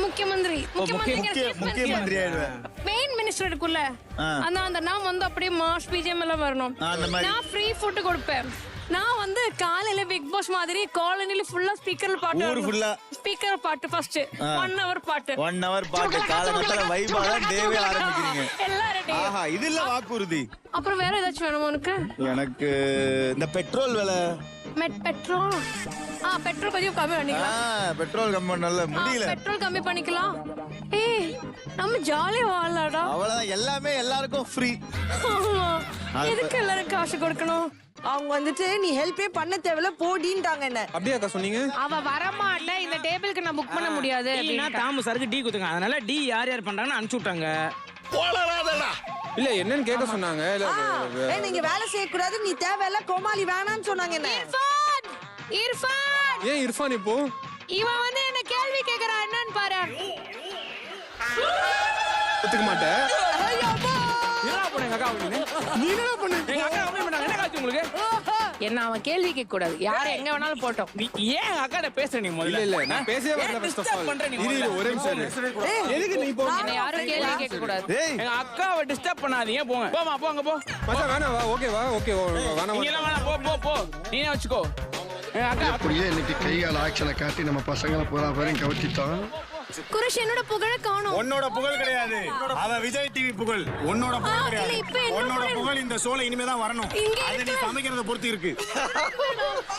மெயின் மினிஸ்டர் இருக்குல்ல, அந்த நான் வந்து அப்படியே மாஸ் பிஜிஎம் எல்லாம் வரணும். நான் ஃப்ரீ ஃபுட் கொடுப்பேன். நான் வந்து காலையில பிக் பாஸ் மாதிரி காலனில ஃபுல்லா ஸ்பீக்கர் பாட்டு ஃபர்ஸ்ட் 1 hour பாட்டு காலகட்டத்துல வைபால டேவே ஆரம்பிக்கிறீங்க எல்லாரும். ஆஹா, இதுல வாக்குறுதி. அப்புறம் வேற ஏதாச்சும் வேணுமா உனக்கு? எனக்கு இந்த பெட்ரோல் விலை, பெட்ரோல் கொஞ்சம் கம்மி பண்ணிக்கலாம். பெட்ரோல் கம்மி பண்ணல முடியல. பெட்ரோல் கம்மி பண்ணிக்கலாம். ஏய், நம்ம ஜாலியா வாழலாம்டா. அவ்வளவுதான், எல்லாமே எல்லாருக்கும் ஃப்ரீ. எதுக்கு எல்லாரும் காசு கொடுக்கணும்? அவங்க வந்துட்டு நீ ஹெல்ப்பே பண்ண தேவையில்ல போடின்ட்டாங்க. என்ன அப்படியே அக்கா சொன்னீங்க? அவ வரமாட்டே, இந்த டேபிளுக்கு நான் புக் பண்ண முடியாது. தாமு சருக்கு டீ குத்துங்க. அதனால டீ யார் யார் பண்றாங்கன்னு அனுப்பிச்சு விட்டாங்க. இல்ல என்னன்னு கேட்க சொன்னாங்க. நீங்க வேலை செய்யக்கூடாது, நீ தேவையில்ல, கோமாளி வேணான்னு சொன்னாங்க. என்ன இர்ஃபான் ஏன் இர்ஃபான் இப்போ இவன் வந்து என்ன கேள்வி கேக்குறான், என்னன்னு பாரு. ஒத்துக்க மாட்டேன். என்ன அவன் கேள்வி கேட்க கூடாது, யார எங்க வேணாலும் போட்டோம். ஏன் அக்காட பேசுற? நீ முதல்ல இல்ல நான் பேசவே வரல. ஃபர்ஸ்ட் ஆஃப் ஆல் ஒரே நிமிஷம். எதுக்கு நீ போ? என்ன யாரும் கேள்வி கேட்க கூடாது. எங்க அக்காவை டிஸ்டர்ப் பண்ணாதீங்க. போங்க போ. மச்சான் வேணா வா. ஓகே வேணா. நீங்க எல்லாம் வேணா, போ. நீயே வச்சுக்கோ. அப்படியே இன்னைக்கு கையால ஆக்ஷனை காட்டி நம்ம பசங்களை பூரா பேரையும் கவர்த்திட்டோம். குருஷ், என்னோட புகழ காணோம். உன்னோட புகழ் கிடையாது, அவ விஜய் டிவி புகழ். உன்னோட புகழ் கிடையாது. உன்னோட புகழ் இந்த ஷோல இனிமே தான் வரணும். அது நீ சமைக்கிறத பொறுத்து இருக்கு.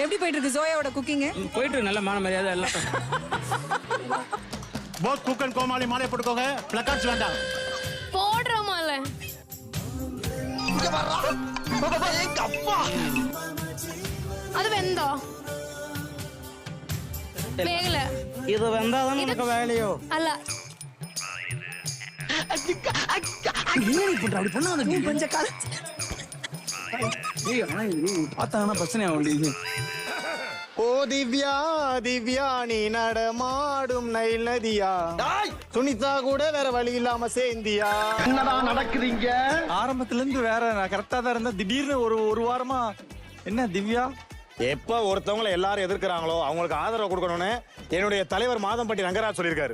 எப்படி போயிட்டு இருக்கு ஜோயாவோட குக்கிங்? போயிட்டு நல்ல மான மரியாதை எல்லாம். போத் குக்கன் கோமாளி மாலை போட்டுக்கோங்க. பிளக்கார்ட்ஸ் வேண்டாம். போடுற மாலை. வர்றா எங்க அப்பா அது வெந்தோ வேகல இது வெந்தாதான் உனக்கு வேலையோ அல்ல அப்படி பண்ணாத கொஞ்சம் கால பார்த்தாங்கன்னா பிரச்சனை ஆகும். ஓ திவ்யா திவ்யா நீ நடமாடும் நைல் நதியா சுனிதா கூட வேற வழி இல்லாம சேந்தியா. என்னடா நடக்குதுங்க? ஆரம்பத்துல இருந்து வேற நான் கரெக்டா தான் இருந்தேன். திடீர்னு ஒரு வாரமா என்ன திவ்யா எப்ப ஒருத்தவங்களை எல்லாரும் எதிர்க்கிறாங்களோ அவங்களுக்கு ஆதரவு கொடுக்கணும்னு என்னுடைய தலைவர் மாதம்பட்டி ரங்கராஜ் சொல்லியிருக்காரு.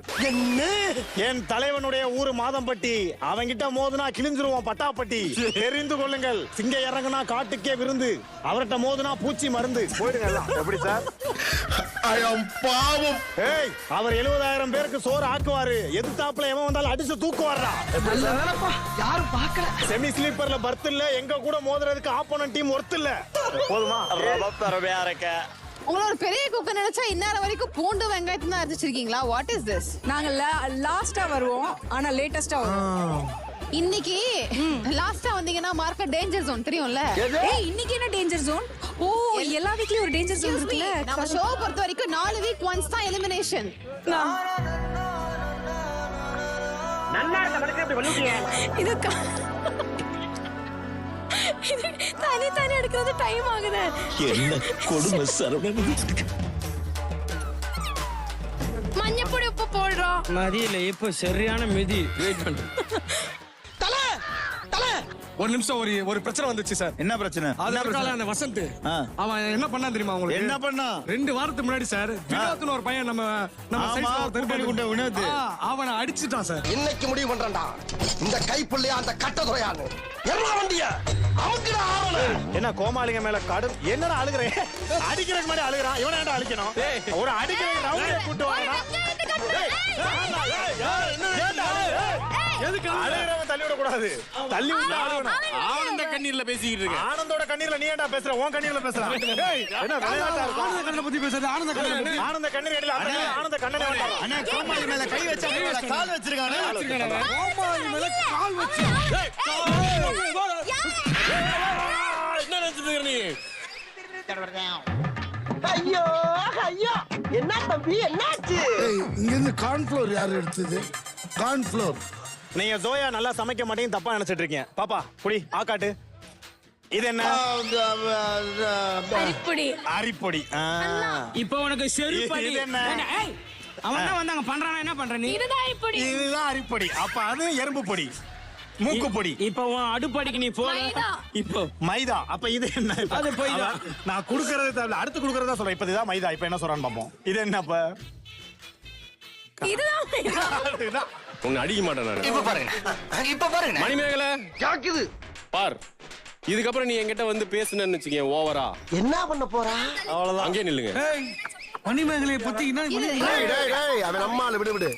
என் தலைவனுடைய ஊரு மாதம்பட்டி, அவங்கிட்ட மோதுனா கிழிஞ்சிருவோம் பட்டாப்பட்டி. தெரிந்து கொள்ளுங்கள், சிங்க இறங்குனா காட்டுக்கே விருந்து, அவர்கிட்ட மோதுனா பூச்சி மருந்து. போயிடுங்க எல்லாம். எப்படி சார்? பாவம். ஏய், அவர் 70,000 பேருக்கு சோறு ஆக்குவாரு. எதிர்த்தாப்புல எவன் வந்தாலும் அடிச்சு தூக்குவாரா. யாரும் பார்க்கல. செமி ஸ்லீப்பர்ல பர்த் இல்ல, எங்க கூட மோதுறதுக்கு ஆப்போனன்ட் டீம் ஒர்த் இல்ல. போதுமா? உங்களோட ஒரு பெரிய குக்க நினைச்சா இந்நேரம் வரைக்கும் பூண்டு வெங்காயத்தை தான் அரைச்சிருக்கீங்களா? What is this? நாங்க லாஸ்டா வருவோம், ஆனா லேட்டஸ்டா வருவோம். இன்னைக்கு லாஸ்டா வந்தீங்கன்னா மார்க்கெட் டேஞ்சர் ஜோன் தெரியும்ல? ஏய், இன்னைக்கு என்ன டேஞ்சர் ஜோன்? ஓ, எல்லா வீக்லயும் ஒரு டேஞ்சர் ஜோன் இருக்குல்ல. நம்ம ஷோ பொறுத்த வரைக்கும் 4 வீக் ஒன்ஸ் தான் எலிமினேஷன். நல்லா இருக்க மனுஷன் இப்படி பண்ணிட்டீங்க. இது தனி தனி எடுக்கிறது டைம் ஆகுது. என்ன கொடுமை சரவணன். மஞ்சப்பொடி உப்பு போடுறோம். மதியில இப்ப சரியான மிதி. வெயிட் பண்ணு. ஒரு நிமிஷம், ஒரு பிரச்சனை வந்துச்சு சார். என்ன பிரச்சனை? அந்த வசந்த் அவன் என்ன பண்ணா தெரியுமா உங்களுக்கு? என்ன பண்ணா? 2 வாரத்துக்கு முன்னாடி சார் வினோத்னு ஒரு பையன் நம்ம அவனை அடிச்சுட்டான் சார். இன்னைக்கு முடிவு பண்றேன்டா, இந்த கைப்புள்ளையா அந்த கட்டதுறையான்னு எல்லா வண்டிய அமுக்குடா ஆவல. என்ன கோமாளிங்க மேல கடும் என்னடா அழுகுறே? அடிக்கிறதுக்கு மாதிரி அழுகுறான். இவனை ஏன்டா அடிக்கணும்? ஒரு அடிக்கிறதுக்கு ரவுண்டே கூட்டி வாடா. எதுக்கு அழுகுறவன் தள்ளி விட கூடாது? தள்ளி விட்டா அழுகணும். ஆனந்த கண்ணீர்ல பேசிக்கிட்டு இருக்க. ஆனந்தோட கண்ணீர்ல நீ ஏன்டா பேசுற? உன் கண்ணீர்ல பேசுற. ஏய், என்ன விளையாட்டா இருக்கு? ஆனந்த கண்ணை பத்தி பேசுறது. ஆனந்த கண்ணை ஆனந்த கண்ணீர் இல்ல, ஆனந்த கண்ணனே வந்தாரு. அண்ணா கோமாளி மேல கை வச்சா கால் வச்சிருக்கானே. கோமாளி மேல கால் வச்சு. என்ன நினைச்சிட்டு இருக்க நீ? ஐயோ ஐயோ, என்ன தம்பி என்னாச்சு? இங்க இருந்து கார்ன்ஃப்ளோர் யார் எடுத்தது? கார்ன்ஃப்ளோர். நீங்க ஜோயா நல்லா சமைக்க மாட்டேங்க தப்பா நினைச்சிட்டு இருக்கீங்க. பாப்பா புடி ஆக்காட்டு. இது என்ன? அரிப்பொடி. அரிப்பொடி. இப்போ உனக்கு செருப்படி. இது என்ன? ஏய், அவன் தான் வந்தாங்க பண்றானா? என்ன பண்ற நீ? இதுதான் அரிப்பொடி. இதுதான் அரிப்பொடி. அப்ப அது எறும்பு பொடி, மூக்கு பொடி. இப்போ உன் அடுப்படிக்கு நீ போற. இப்போ மைதா. அப்ப இது என்ன? அது போய் தான். நான் குடுக்கறது தவிர அடுத்து குடுக்கறதா சொல்றேன். இப்ப இதுதான் மைதா. இப்ப என்ன சொல்றான்னு பாப்போம். இது என்ன? அப்ப இதுதான் உன்னை அடிக்க மாட்டேன் நான். இப்ப பாருங்க மணிமேகலை கேக்குது பார். இதுக்கப்புறம் நீ என்கிட்ட வந்து பேசுனேன்னு வச்சுக்கேன் ஓவரா. என்ன பண்ண போறா? அவ்வளவுதான். அங்கே நில்லுங்க. மணிமேகலையை பத்தி என்ன? அவன் நம்மால விடு விடு.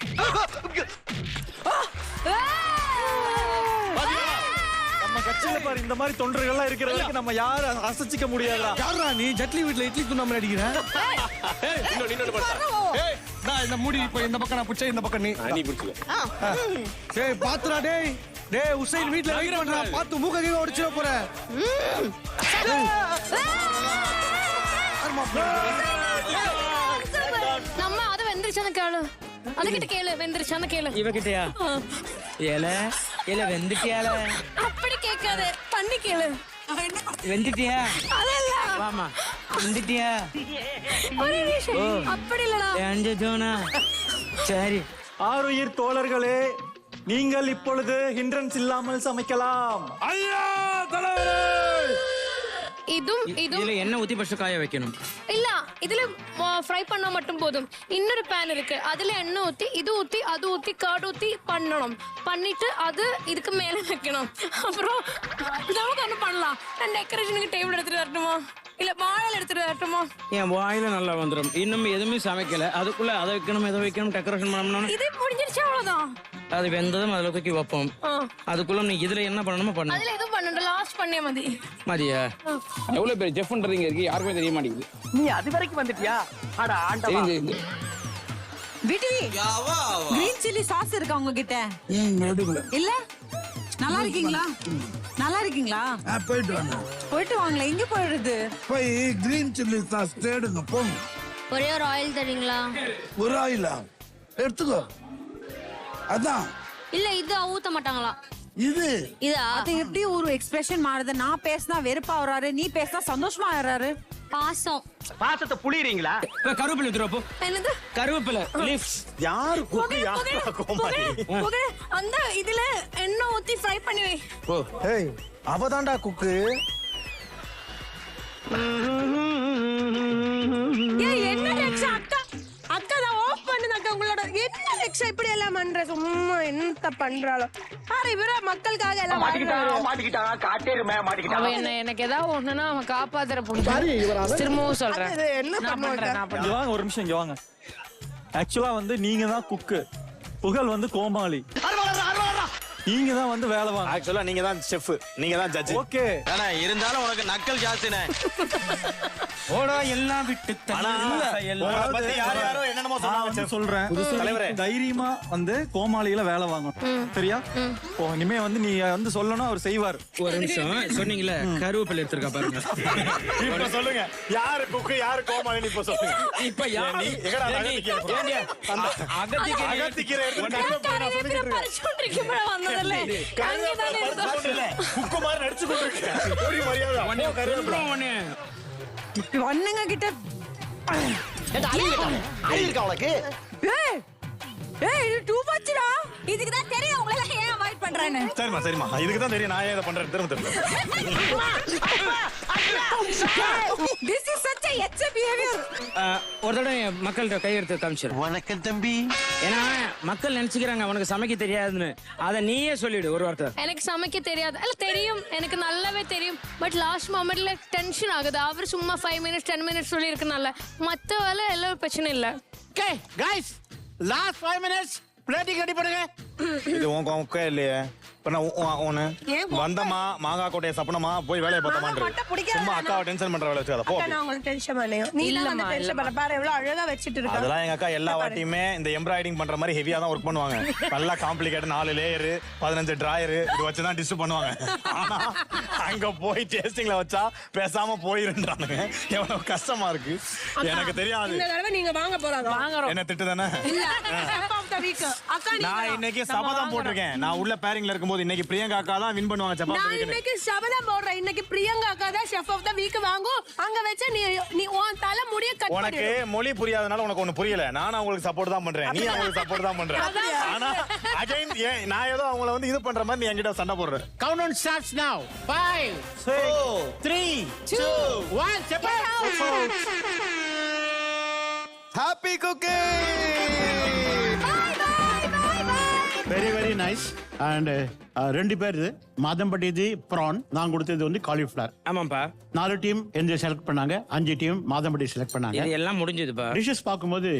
நம்ம கட்சியில பாரு இந்த மாதிரி தொண்டர்கள்லாம் இருக்கிற வரைக்கும் நம்ம யாரும் அசைச்சிக்க முடியாதா? யாரா நீ ஜட்லி வீட்ல இட்லி துண்ணாம அடிக்கிற? இன்னொன்னு பார்த்தா. ஏய், நான் இந்த முடி இப்ப இந்த பக்கம் நான் புடிச்ச, இந்த பக்கம் நீ புடிச்சுக்க. டேய் பாத்துடா டேய். டேய் உசைன் வீட்ல வெயிட் பண்றா. பாத்து மூக்க கீழ ஒடிச்சிர போற. நம்ம அது வெந்திருச்சான்னு கேளு. அதுகிட்ட கேளு, வெந்திருச்சான்னு கேளு. இவகிட்டயா? ஏல வெந்துட்டியால? அப்படி கேட்காத, பண்ணி கேளு. வெந்துட்டியா? அதல்ல. வாமா. வெந்துட்டியா? ஒரு நிமிஷம். அப்படி இல்லடா. அஞ்சு ஜோனா. சரி. ஆருயிர் தோழர்களே, நீங்கள் இப்பொழுது ஹிண்ட்ரன்ஸ் இல்லாமல் சமைக்கலாம். ஐயா தலைவரே, இதுல எண்ணெய் ஊத்தி ஃபர்ஸ்ட் காய வைக்கணும். இல்ல, இதுல ஃப்ரை பண்ணா மட்டும் போதும். இன்னொரு பேன் இருக்கு, அதுல எண்ணெய் ஊத்தி இது ஊத்தி அது ஊத்தி காடு ஊத்தி பண்ணணும். பண்ணிட்டு அது இதுக்கு மேல வைக்கணும். அப்புறம் நமக்கு ஒண்ணு பண்ணலாம். நான் டெக்கரேஷனுக்கு டேபிள் எடுத்துட்டு வரட்டுமா, இல்ல வாழை எடுத்துட்டு வரட்டுமா? என் வாயில நல்லா வந்துடும். இன்னும் எதுவுமே சமைக்கல, அதுக்குள்ள அதை வைக்கணும் இதை வைக்கணும் டெக்கரேஷன் பண்ணணும். இது முடிஞ்சிருச்சு, அவ்வளவுதான். அது வெந்ததும் அதுல தூக்கி வைப்போம். அதுக்குள்ள நீ இதுல என்ன பண்ணணுமோ பண்ணு. அதுல எதுவும் பண்ணணும், லாஸ்ட் பண்ணே மதி. மதியா எவ்வளவு பேர் ஜெஃப்ன்றீங்க இருக்கு, யாருமே தெரிய மாட்டேங்குது. நீ அது வரைக்கும் வந்துட்டியா? அட ஆண்டவா. விடுவி. கிரீன் சில்லி சாஸ் இருக்கா உங்ககிட்ட? இல்ல, நல்லா இருக்கீங்களா? நல்லா இருக்கீங்களா? போயிட்டு வாங்க. போயிட்டு வாங்களே. எங்க போயிடுறது? போய் கிரீன் சில்லி சாஸ் தேடுங்க போங்க. ஒரே ஒரு ஆயில் தரீங்களா? ஒரு ஆயிலா எடுத்துக்கோ. அதான் இல்ல இது ஊத்த மாட்டாங்களா? இதா? அது எப்படி ஒரு எக்ஸ்பிரஷன் மாறுது? நான் பேசினா வெறுப்பா வராரு, நீ பேசினா சந்தோஷமா ஆறாரு. பாசம். பாசத்தை புளியறீங்களா? கருவேப்பிலை எடுத்துறப்போ. என்னது? கருவேப்பிலை லீவ்ஸ். யாரு குக்கு யாரு கோமாளி? அந்த இதுல எண்ணெய் ஊத்தி ஃப்ரை பண்ணி வை. ஏய் அவதான்டா குக்கு. ஏய் என்ன லெக்ஷா அக்கா? அக்கா தான் ஆஃப் பண்ணுது அக்கா உங்களோட. என்ன லெக்ஷா இப்படி எல்லாம் பண்ற? சும்மா என்ன பண்றாளோ? பாரு இவர மக்களுக்காக எல்லாம் மாட்டிக்கிட்டா காட்டேருமே மாட்டிக்கிட்டா. அவன் என்ன எனக்கு ஏதாவது ஒண்ணுன்னா அவன் காப்பாத்துற பொண்ணு. திரும்பவும் சொல்றேன். என்ன பண்ணுவாங்க? இங்க வாங்க ஒரு நிமிஷம், இங்க வாங்க. ஆக்சுவலா வந்து நீங்க தான் குக்கு, புகழ் வந்து கோமாளி. நீங்க தான் வந்து வேலை வாங்க. ஆக்சுவலா நீங்க தான் செஃப், நீங்க தான் ஜட்ஜ். ஓகே. ஆனா இருந்தாலும் உனக்கு நக்கல் ஜாஸ்தினே. ஓடா எல்லாம் விட்டு பத்தி யார் யாரோ என்னென்னமோ சொன்னாங்க சொல்றேன். தலைவரே தைரியமா வந்து கோமாளியில வேலை வாங்கணும். சரியா? ஓ இனிமே வந்து நீ வந்து சொல்லணும், அவர் செய்வார். ஒரு நிமிஷம் சொன்னீங்கல்ல கருவேப்பிலை எடுத்துருக்கா பாருங்க. இப்ப சொல்லுங்க யாரு குக்கு யாரு கோமாளி இப்ப சொல்லுங்க. இப்ப யாரு எங்கடா அகத்திக்கீரை எடுத்து குக்கு மாதிரி நடிச்சு கொண்டிருக்கேன். ஓடி மரியாதை ஒண்ணுங்க கிட்ட அடி இருக்கா உனக்கு? ஏய் இது டூ மச்டா. இதுக்கு தான் தெரியும் உங்களை எல்லாம் ஏன் அவாய்ட் பண்றேன்னு. சரிமா இதுக்கு தான் தெரியும் நான் ஏன் இத பண்றேன். திரும்ப This is such a etch behavior. ஒரு தடவை மக்கள்கிட்ட கையெடுத்து காமிச்சிரு. வணக்கம் தம்பி. ஏன்னா மக்கள் நினைச்சுக்கிறாங்க அவனுக்கு சமைக்க தெரியாதுன்னு. அத நீயே சொல்லிடு ஒரு வார்த்தை. எனக்கு சமைக்க தெரியாது. அல்ல தெரியும், எனக்கு நல்லாவே தெரியும். பட் லாஸ்ட் மொமெண்ட்ல டென்ஷன் ஆகுது. அவர் சும்மா 5 மினிட்ஸ் 10 மினிட்ஸ் சொல்லி இருக்கனால மத்த வேலை எல்லாம் பிரச்சனை இல்ல. Okay guys last 5 minutes plating ready பண்ணுங்க. இது உன் குக்கே இல்லையே. இப்ப நான் உன வந்தமா மாங்காய் கோட்டையை சப்பனமா போய் வேலையை பார்த்தமான்னு சும்மா அக்காவை டென்ஷன் பண்ற வேலை வச்சுக்காத. போ. நான் உங்களுக்கு டென்ஷன் பண்ணேன். நீ இல்ல டென்ஷன் பண்ண பாரு எவ்வளவு அழகா வச்சிட்டு இருக்க. அதெல்லாம் எங்க அக்கா எல்லா வாட்டியுமே இந்த எம்ப்ராய்டிங் பண்ற மாதிரி ஹெவியா தான் ஒர்க் பண்ணுவாங்க. நல்லா காம்ப்ளிகேட் 4 லேயர் 15 டிராயர் இது வச்சு தான் டிஷ் பண்ணுவாங்க. ஆனா அங்க போய் டேஸ்டிங்ல வச்சா பேசாம போயிருன்றானுங்க. எவ்வளவு கஷ்டமா இருக்கு எனக்கு தெரியாது. இந்த தடவை நீங்க வாங்க போறாங்க. என்ன திட்டு தானே? நான் இன்னைக்கு சபதம் போட்டிருக்கேன். நான் உள்ள பேரிங்ல இருக்கும்போது இன்னைக்கு பிரியங்கா அக்கா தான் வின் பண்ணுவாங்க சப்பாத்தி. நான் இன்னைக்கு சபதம் போடுறேன். இன்னைக்கு பிரியங்கா அக்கா தான் ஷெஃப் ஆஃப் தி வீக் வாங்கும். அங்க வெச்ச நீ உன் தலை முடிய கட் பண்ணு. உனக்கு மொழி புரியாதனால உனக்கு ஒண்ணு புரியல. நான் உங்களுக்கு சப்போர்ட் தான் பண்றேன். நீ அவங்களுக்கு சப்போர்ட் தான் பண்ற. ஆனா அகைன் நான் ஏதோ அவங்கள வந்து இது பண்ற மாதிரி நீ என்கிட்ட சண்டை போடுற. கவுண்ட் டவுன் ஸ்டார்ட்ஸ் நவ. 5 4 3 2 1 separate. Happy cooking. Very very nice. And 2 பேர் இது மாதம்பட்டி இது ப்ரான், நான் கொடுத்தது வந்து காலிஃப்ளவர். ஆமாப்பா. 4 டீம் எந்த செலக்ட் பண்ணாங்க, 5 டீம் மாதம்பட்டி செலக்ட் பண்ணாங்க. இது எல்லாம் முடிஞ்சதுப்பா. டிஷஸ் பார்க்கும்போது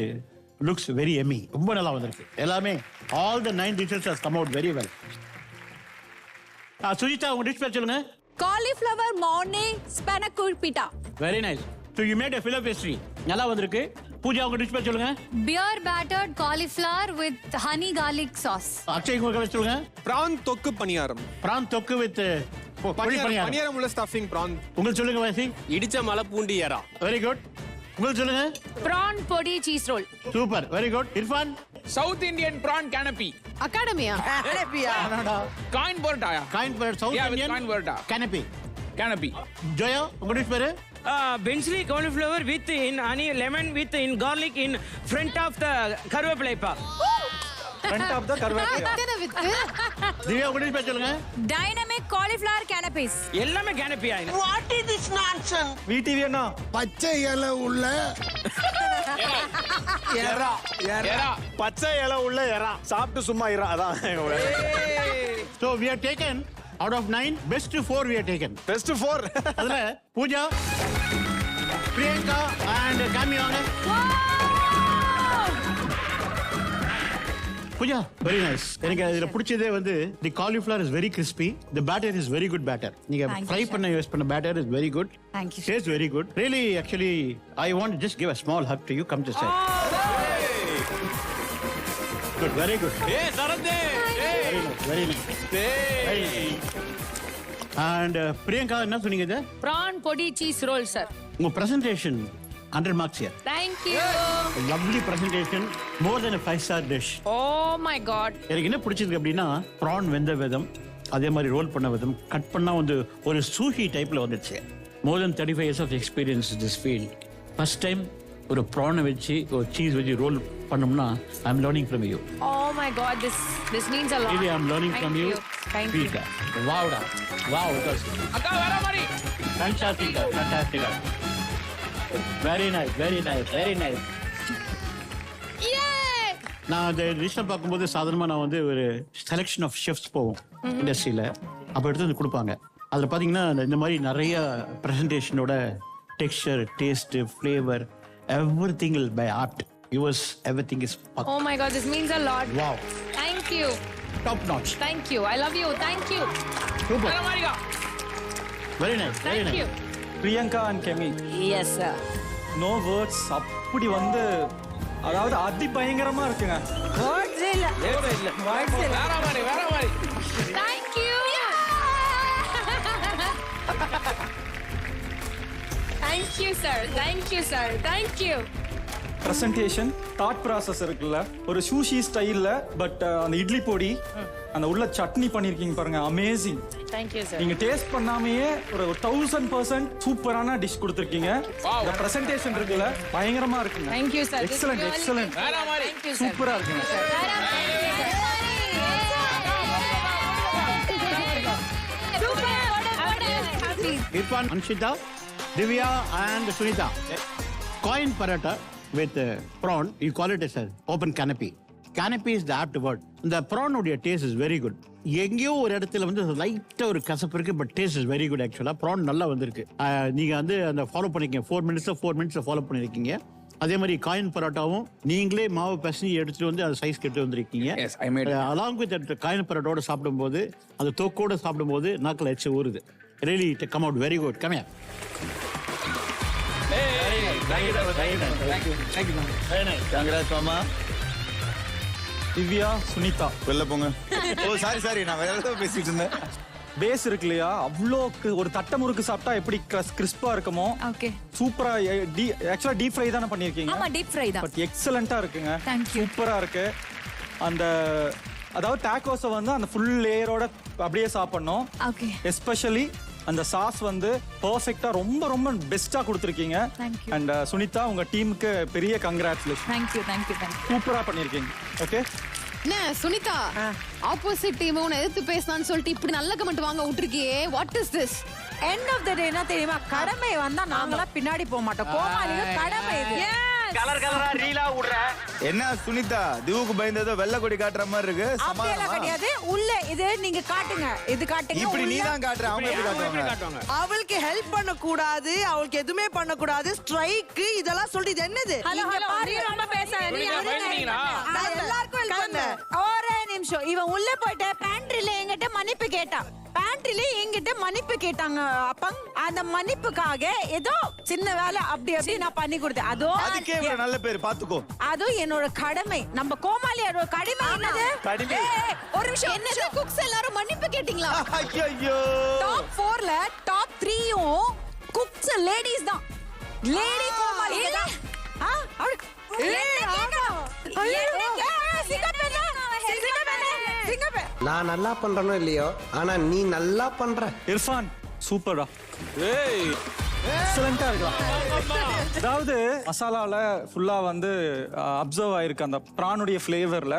லுக்ஸ் வெரி எம்மி, ரொம்ப நல்லா வந்திருக்கு எல்லாமே. All the 9 dishes has come out very well. Sujitha உங்க டிஷ் பேர் சொல்லுங்க. Cauliflower mornay spanakopita. Very nice. So you made a fillet pastry. நல்லா வந்திருக்கு. பூஜா உங்க டிஷ் பேர் சொல்லுங்க. Beer battered cauliflower with honey garlic sauce. Akshay உங்க பேர் சொல்லுங்க. பிரான் தொக்கு பணியாரம். பிரான் தொக்கு வித் பணியாரம் உள்ள ஸ்டஃபிங் பிரான். உங்களுக்கு சொல்லுங்க வாசி. இடிச்ச மலை பூண்டி ஏரா. Very good. உங்களுக்கு சொல்லுங்க. Prawn பொடி cheese roll. Super, very good. Irfan. South Indian prawn canape. அகாடமியா? Coin parotta. Coin parotta south Indian coin parotta. Canape. Zoya உங்க டிஷ் பேர். பென்ஸ்லி cauliflower with in honey lemon with in garlic in front of the கருவேப்பிலைப்பா. front of the கருவேப்பிலை. திவ்யா உங்க டிஷ் பேர் சொல்லுங்க. Dynamic cauliflower canapes. எல்லாமே கேனபியா? What is this nonsense? VTV அண்ணா பச்சை இலை உள்ள எறா. பச்சை இலை உள்ள எறா சாப்பிட்டு சும்மா இறா. அதான் So we have taken out of 9 best 4 we have taken. Best 4. அதுல பூஜா, பிரியங்கா and காமி வாங்க. Pooja very nice. எனக்கு இதுல பிடிச்சதே வந்து the cauliflower is very crispy, the batter is very good batter. நீங்க ஃப்ரை பண்ண யூஸ் பண்ண batter is very good. Thank you. Tastes very good. Really actually I want to just give a small hug to you. Come to say. Good, very good. ஏய் சரதே. Very nice, very nice. ஏய் அண்ட் பிரியங்கா என்ன சொன்னீங்க இது? ப்ரான் பொடி சீஸ் ரோல் சார். உங்க presentation 100 marks here. Thank you. Lovely presentation, more than a 5-star dish. Oh my god. எனக்கு என்ன பிடிச்சிருக்கு அப்படின்னா ப்ரான் வெந்த விதம், அதே மாதிரி ரோல் பண்ண விதம், கட் பண்ணா வந்து ஒரு சூஷி டைப்ல வந்துச்சு. More than 35 years of experience in this field. First time ஒரு ப்ரானை வச்சு ஒரு சீஸ் வச்சு ரோல் பண்ணோம்னா I am learning from you. Oh my god, this means a lot. Really, I am learning Thank from you. Thank you. Wow, da. Wow, it was அக்கா வர மாதிரி. fantastic, fantastic. Very nice, very nice, very nice. Yay! நான் அந்த லிஸ்ட்டை பார்க்கும்போது சாதாரணமாக நான் வந்து ஒரு செலெக்ஷன் ஆஃப் ஷெஃப்ஸ் போவோம் இண்டஸ்ட்ரியில், அப்போ எடுத்து வந்து கொடுப்பாங்க. அதில் பார்த்தீங்கன்னா இந்த மாதிரி நிறைய ப்ரெசன்டேஷனோட texture, taste, flavour, everything is by art. Yours, everything is Oh my god, this means a lot. Wow. Thank you. Top notch. Thank you. I love you. Thank you. Super. வர மாதிரியா? Very nice, very Thank nice. you. Priyanka and கெமி. Yes sir. No words. அப்படி வந்து அதாவது அதி பயங்கரமா இருக்குங்க. வேர்ட்ஸ் இல்ல. வேர்ட்ஸ் இல்ல. வேற மாதிரி. Thank you. Thank you sir. Thank you sir. Thank you. Presentation, thought process இருக்குல்ல, ஒரு சூஷி ஸ்டைல்ல பட் அந்த இட்லி பொடி, அந்த உள்ள சட்னி பண்ணிருக்கீங்க பாருங்க, அமேசிங். Thank you sir. நீங்க டேஸ்ட் பண்ணாமையே ஒரு 1000% சூப்பரான டிஷ் கொடுத்திருக்கீங்க. இந்த பிரசன்டேஷன் இருக்குல்ல பயங்கரமா இருக்குங்க. Thank you sir. Excellent, excellent. வேற மாதிரி. Thank you sir. சூப்பரா இருக்குங்க. Irfan, Anshita, Divya and Sunita. Coin paratha with prawn, you call it as an open canopy. Canopy is the apt word. The prawn உடைய taste is very good. எங்கேயோ ஒரு இடத்துல வந்து லைட்டா ஒரு கசப்பு இருக்கு, but taste is very good. ஆக்சுவலா ப்ரான் நல்லா வந்திருக்கு. நீங்க வந்து அந்த ஃபாலோ பண்ணிருக்கீங்க, 4 minutes ஃபாலோ பண்ணிருக்கீங்க. அதே மாதிரி காயின் பரோட்டாவும் நீங்களே மாவு பசனி எடுத்துட்டு வந்து அந்த சைஸ் கெட்டு வந்திருக்கீங்க. அலாங் வித் காயின் பரோட்டாவோட சாப்பிடும்போது, அந்த தொக்கோட சாப்பிடும்போது நாக்கில் எச்சு ஊறுது. Really, it come out very good. Come here. Thank you. Very nice. Congrats, Mama. Divya, Sunita. வெளில போங்க. ஓ சாரி நான் வேற ஏதோ பேசிட்டு இருந்தேன். பேஸ் இருக்கு இல்லையா, அவ்வளோக்கு ஒரு தட்டை முறுக்கு சாப்பிட்டா எப்படி கிறிஸ்பா இருக்குமோ, ஓகே சூப்பரா. ஆக்சுவலா டீப் ஃப்ரை தானே பண்ணிருக்கீங்க? ஆமா, டீப் ஃப்ரை தான். பட் எக்ஸலென்ட்டா இருக்குங்க. Thank you. சூப்பரா இருக்கு. அந்த அதாவது டாக்கோஸை வந்து அந்த ஃபுல் லேயரோட அப்படியே சாப்பிடணும். ஓகே. எஸ்பெஷலி அந்த சாஸ் வந்து பெர்ஃபெக்ட்டா ரொம்ப ரொம்ப பெஸ்டா கொடுத்துருக்கீங்க. அண்ட் சுனிதா, உங்க டீமுக்கு பெரிய கங்க்ராச்சுலேஷன். தேங்க்யூ. சூப்பரா பண்ணிருக்கீங்க. ஓகே. என்ன சுனிதா, ஆப்போசிட் டீம் உன்னை எதிர்த்து பேசலாம்னு சொல்லிட்டு இப்படி நல்ல கமெண்ட் வாங்க விட்டுருக்கியே, what is this? End of the day என்ன தெரியுமா, கடமை வந்தா நாங்களா பின்னாடி போக மாட்டோம். கோமாளிங்க கடமை இது. கலர் கலரா ரீலா விடுற. என்ன சுனிதா, திவுக்கு பயந்ததோ வெள்ளை கொடி காட்டுற மாதிரி இருக்கு. அப்படியெல்லாம் கிடையாது. உள்ள இது நீங்க காட்டுங்க, இது காட்டுங்க. இப்படி நீ தான் காட்டுற, அவங்க எப்படி காட்டுவாங்க? அவளுக்கு ஹெல்ப் பண்ண கூடாது, அவளுக்கு எதுவுமே பண்ண கூடாது, ஸ்ட்ரைக் இதெல்லாம் சொல்லிட்டு இது என்னது? ரொம்ப பேசாதீங்க. எல்லாருக்கும் ஹெல்ப் பண்ண. ஒரே நிமிஷம். இவன் உள்ள போயிட்டு பேண்ட்ரில என்கிட்ட மன்னிப்பு கேட்டான். பேண்ட்ரில என்கிட்ட மன்னிப்பு கேட்டாங்க. அப்ப அந்த மன்னிப்புக்காக ஏதோ சின்ன வேலை அப்படி நான் பண்ணி கொடுத்தேன். அதுக்கே இவ்வளவு நல்ல பேர் பாத்துக்கோ. அது என்னோட கடமை. நம்ம கோமாளியோட கடமை என்னது? ஒரு நிமிஷம். என்னது குக்ஸ் எல்லாரும் மன்னிப்பு கேட்டிங்களா? ஐயோ. டாப் 4ல டாப் 3யும் குக்ஸ் லேடீஸ் தான். லேடி கோமாளி தான். நான் நல்லா பண்றனோ இல்லையோ, ஆனா நீ நல்லா பண்ற. இர்ஃபான் சூப்பரா. எக்ஸலென்ட்டா இருக்கலாம். அதாவது மசாலால ஃபுல்லா வந்து அப்சர்வ் ஆயிருக்கு அந்த பிரானுடைய ஃப்ளேவர்ல.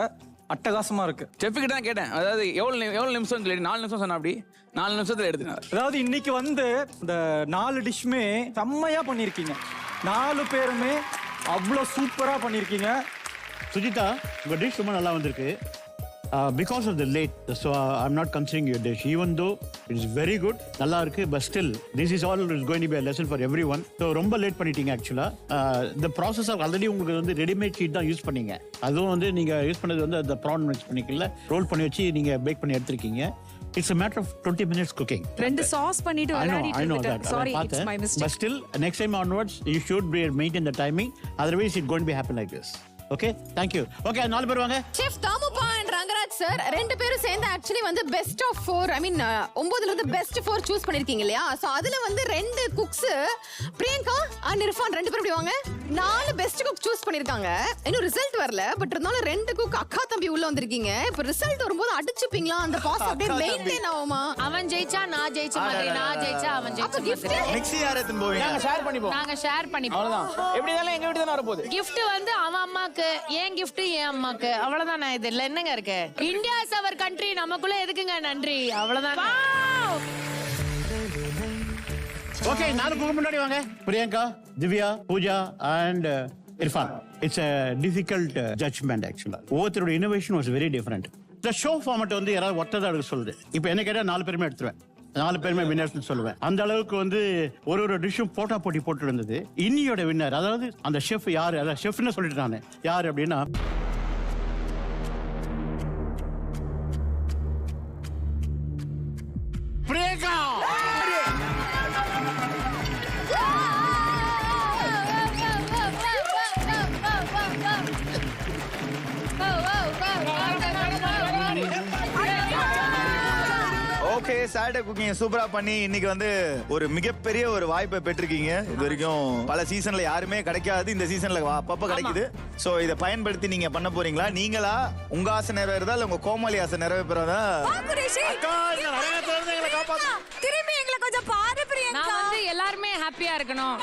அட்டகாசமா இருக்கு. செஃப்கிட்ட தான் கேட்டேன், அதாவது எவ்வளவு நிமிஷம் சொல்லி 4 நிமிஷம் சொன்னா, அப்படி 4 நிமிஷத்துல எடுத்துனாரு. அதாவது இன்னைக்கு வந்து இந்த 4 டிஷ்மே செம்மையா பண்ணிருக்கீங்க. 4 பேருமே அவ்வளோ சூப்பரா பண்ணிருக்கீங்க. சுஜிதா, உங்க டிஷ் ரொம்ப நல்லா வந்திருக்கு. Because of the late, so I'm not considering your dish, even though it is very good. நல்லா இருக்கு, but still this is all is going to be a lesson for everyone. So ரொம்ப லேட் பண்ணிட்டீங்க. ஆக்சுவலா the process of already உங்களுக்கு வந்து ரெடிமேட் ஷீட் தான் யூஸ் பண்ணீங்க. அதுவும் வந்து நீங்க யூஸ் பண்ணது வந்து அந்த ப்ரான் மிக்ஸ் பண்ணிக்கல, ரோல் பண்ணி வச்சு நீங்க பேக் பண்ணி எடுத்துருக்கீங்க. It's a matter of 20 minutes cooking. ரெண்டு சாஸ் பண்ணிட்டு I know that. Sorry, it's my mistake. But still next time onwards you should maintain the timing, otherwise it's going to be happen like this. Okay thank you. Okay 4 பேர் வாங்க. செஃப் தாமுப்பா அண்ட் ரங்கராஜ் சார் 2 பேரும் சேர்ந்து ஆக்சுவலி வந்து பெஸ்ட் ஆஃப் 4 ஐ மீன் 9ல இருந்து பெஸ்ட் 4 சூஸ் பண்ணிருக்கீங்க இல்லையா? சோ அதுல வந்து 2 குக்ஸ் பிரியங்கா அண்ட் இர்ஃபான் 2 பேரும் இப்படி வாங்க. 4 பெஸ்ட் குக் சூஸ் பண்ணிருக்காங்க. இன்னும் ரிசல்ட் வரல. பட் இருந்தாலும் 2 குக் அக்கா தம்பி உள்ள வந்திருக்கீங்க. இப்போ ரிசல்ட் வரும்போது அடிச்சுப்பீங்களா? அந்த பாஸ் அப்படியே மெயின்டெய்ன் ஆகுமா? அவன் ஜெயிச்சா நான் ஜெயிச்ச மாதிரி, நான் ஜெயிச்சா அவன் ஜெயிச்ச மாதிரி. நெக்ஸ்ட் யார் எடுத்து போவீங்க? நாங்க ஷேர் பண்ணிப்போம். நாங்க ஷேர் பண்ணிப்போம். அவ்வளவுதான். எப்படி இருந்தாலும் எங்க வீட்டு தான வர போகுது. gift வந்து அவன் அம்மாக்கு, என் gift என் அம்மாக்கு. அவ்வளவுதான். நான் இதுல என்னங்க இருக்கு? India is our country. நமக்குள்ள எதுக்குங்க நன்றி? அவ்வளவுதான். ஓகே 4 பேருக்கு முன்னாடி வாங்க. Priyanka, Divya, Pooja and Irfan. It's a difficult judgment actually. ஒவ்வொருத்தரோட innovation was very different. The show format வந்து யாராவது ஒத்ததா எடுக்க சொல்லுது. இப்போ என்ன கேட்டா 4 பேருமே எடுத்துருவேன். 4 பேருமே வின்னர்ஸ் சொல்லுவேன். அந்த அளவுக்கு வந்து ஒரு டிஷ்ஷும் போட்டா போட்டி போட்டு இருந்தது. இன்னியோட வின்னர் அதாவது அந்த ஷெஃப் யாரு? அதாவது ஷெஃப்னு சொல்லிட்டு நான் யாரு அப்படின்னா பிரியங்கா. ஓகே சாட்டர்டே குக்கிங் சூப்பரா பண்ணி இன்னைக்கு வந்து ஒரு மிகப்பெரிய ஒரு வாய்ப்பை பெற்றிருக்கீங்க. இது வரைக்கும் பல சீசன்ல யாருமே கிடைக்காது. இந்த சீசன்ல அப்பப்ப கிடைக்குது. சோ இதை பயன்படுத்தி நீங்க பண்ண போறீங்களா? நீங்களா உங்க ஆசை நிறைவேறதா இல்ல உங்க கோமாளி ஆசை நிறைவேறதா? திரும்பி எங்களை கொஞ்சம் பாரு பிரியங்கா. நான் வந்து எல்லாரும் ஹாப்பியா இருக்கணும்.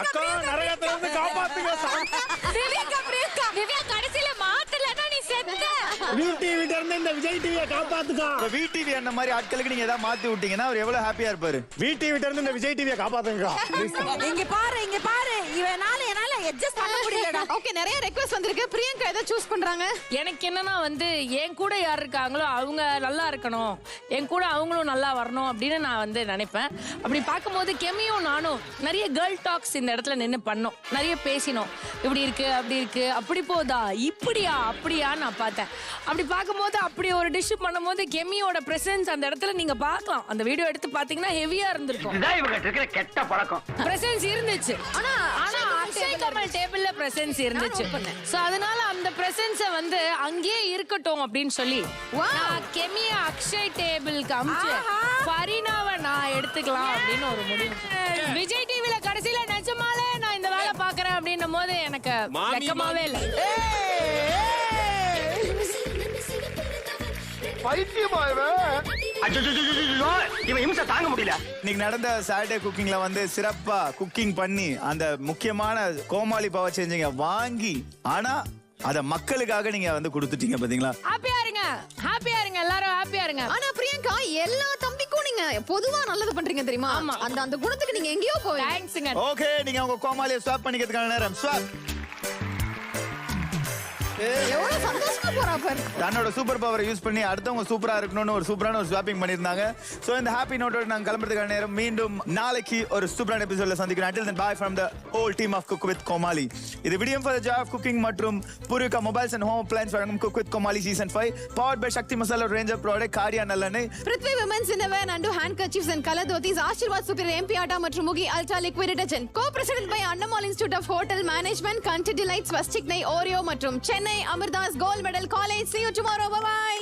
அக்கா நிறைய பேர் காப்பாத்துங்க. திவ்யா கடைசில மாத்தலனா நீ செத்த. VTV இருந்து இந்த விஜய் டிவியை காப்பாத்துக்கா. VTV அந்த மாதிரி ஆட்களுக்கு நீங்க ஏதாவது மாத்தி விட்டீங்கன்னா அவர் எவ்வளவு ஹாப்பியா இருப்பாரு. VTV இருந்து இந்த விஜய் டிவியை காப்பாத்துங்கக்கா. இங்க பாரு இவனால என்னால அட்ஜஸ்ட் பண்ண முடியலடா. ஓகே நிறைய ரெக்வெஸ்ட் வந்திருக்கு. பிரியங்கா எதை சூஸ் பண்றாங்க? எனக்கு என்னன்னா வந்து என் கூட யார் இருக்காங்களோ அவங்க நல்லா இருக்கணும், என் கூட அவங்களும் நல்லா வரணும் அப்படின்னு நான் வந்து நினைப்பேன். அப்படி பார்க்கும்போது கெமியும் நானும் நிறைய கேர்ள் டாக்ஸ் இந்த இடத்துல நின்று பண்ணோம், நிறைய பேசினோம். இப்படி இருக்கு அப்படி இருக்கு, அப்படி போதா இப்படியா அப்படியா நான் பார்த்தேன். அப்படி பார்க்கும்போது அப்படி ஒரு டிஷ் பண்ணும்போது கெமியோட பிரசன்ஸ் அந்த இடத்துல நீங்க பார்க்கலாம். அந்த வீடியோ எடுத்து பாத்தீங்கன்னா ஹெவியா இருந்திருக்கும். இதான் இவங்க இருக்கிற கெட்ட பழக்கம். பிரசன்ஸ் இருந்துச்சு. ஆனா அக்ஷய் கமல் டேபிள்ல பிரசன்ஸ் இருந்துச்சு. சோ அதனால அந்த பிரசன்ஸ வந்து அங்கேயே இருக்கட்டும் அப்படின்னு சொல்லி நான் கெமியா அக்ஷய் டேபிளுக்கு அமிச்சு ஃபரீனாவை நான் எடுத்துக்கலாம் அப்படின்னு ஒரு முடிவு. விஜய் டிவில கடைசியில நிஜமாலே நான் இந்த வேலை பாக்குறேன் அப்படின்னும் போது எனக்கு வெக்கமாவே இல்லை. தாங்க முடியல. இன்னைக்கு நடந்த சாட்டர்டே குக்கிங்ல வந்து சிறப்பா குக்கிங் பண்ணி அந்த முக்கியமான கோமாளி பவர் சேஞ்சிங்க வாங்கி, ஆனா அத மக்களுக்காக நீங்க வந்து கொடுத்துட்டீங்க பாத்தீங்களா? ஹாப்பியா இருங்க எல்லாரும் ஹாப்பியா இருங்க. ஆனா பிரியங்கா எல்லா தம்பிக்கும் நீங்க பொதுவா நல்லது பண்றீங்க தெரியுமா? அந்த குணத்துக்கு நீங்க எங்கேயோ போவீங்க. தேங்க்ஸ்ங்க. ஓகே நீங்க உங்க கோமாளியை ஸ்வாப் பண்ணிக்கிறதுக்கான நேரம். ஸ்வாப். எவ்வளவு சந்தோஷமா போறா பாரு. தன்னோட சூப்பர் பவரை யூஸ் பண்ணி அடுத்தவங்க சூப்பரா இருக்கணும்னு ஒரு சூப்பரான ஒரு ஸ்வாப்பிங் பண்ணிருந்தாங்க. சோ இந்த ஹாப்பி நோட்டோட நாங்க கிளம்புறதுக்கான நேரம். மீண்டும் நாளைக்கு ஒரு சூப்பரான எபிசோட்ல சந்திக்கிறேன். Until then bye from the whole team of Cook with Komali. இது Vidiem for the joy of cooking மற்றும் Poorvika mobiles and home appliances வழங்கும் Cook with Komali season 5 powered by Shakti Masala range of product காரியா நல்லெண்ணெய், Prithvi Women's Innerwear, Nandu handkerchiefs and color dhotis, Ashirwad Superior MP Atta மற்றும் Mukhi Ultra Liquid Detergent. Co-presented by Annamal Institute of Hotel Management, Country Delights, Swastik Nei, Oreo மற்றும் Chennai Amirdas Gold Medal College. See you tomorrow. Bye bye.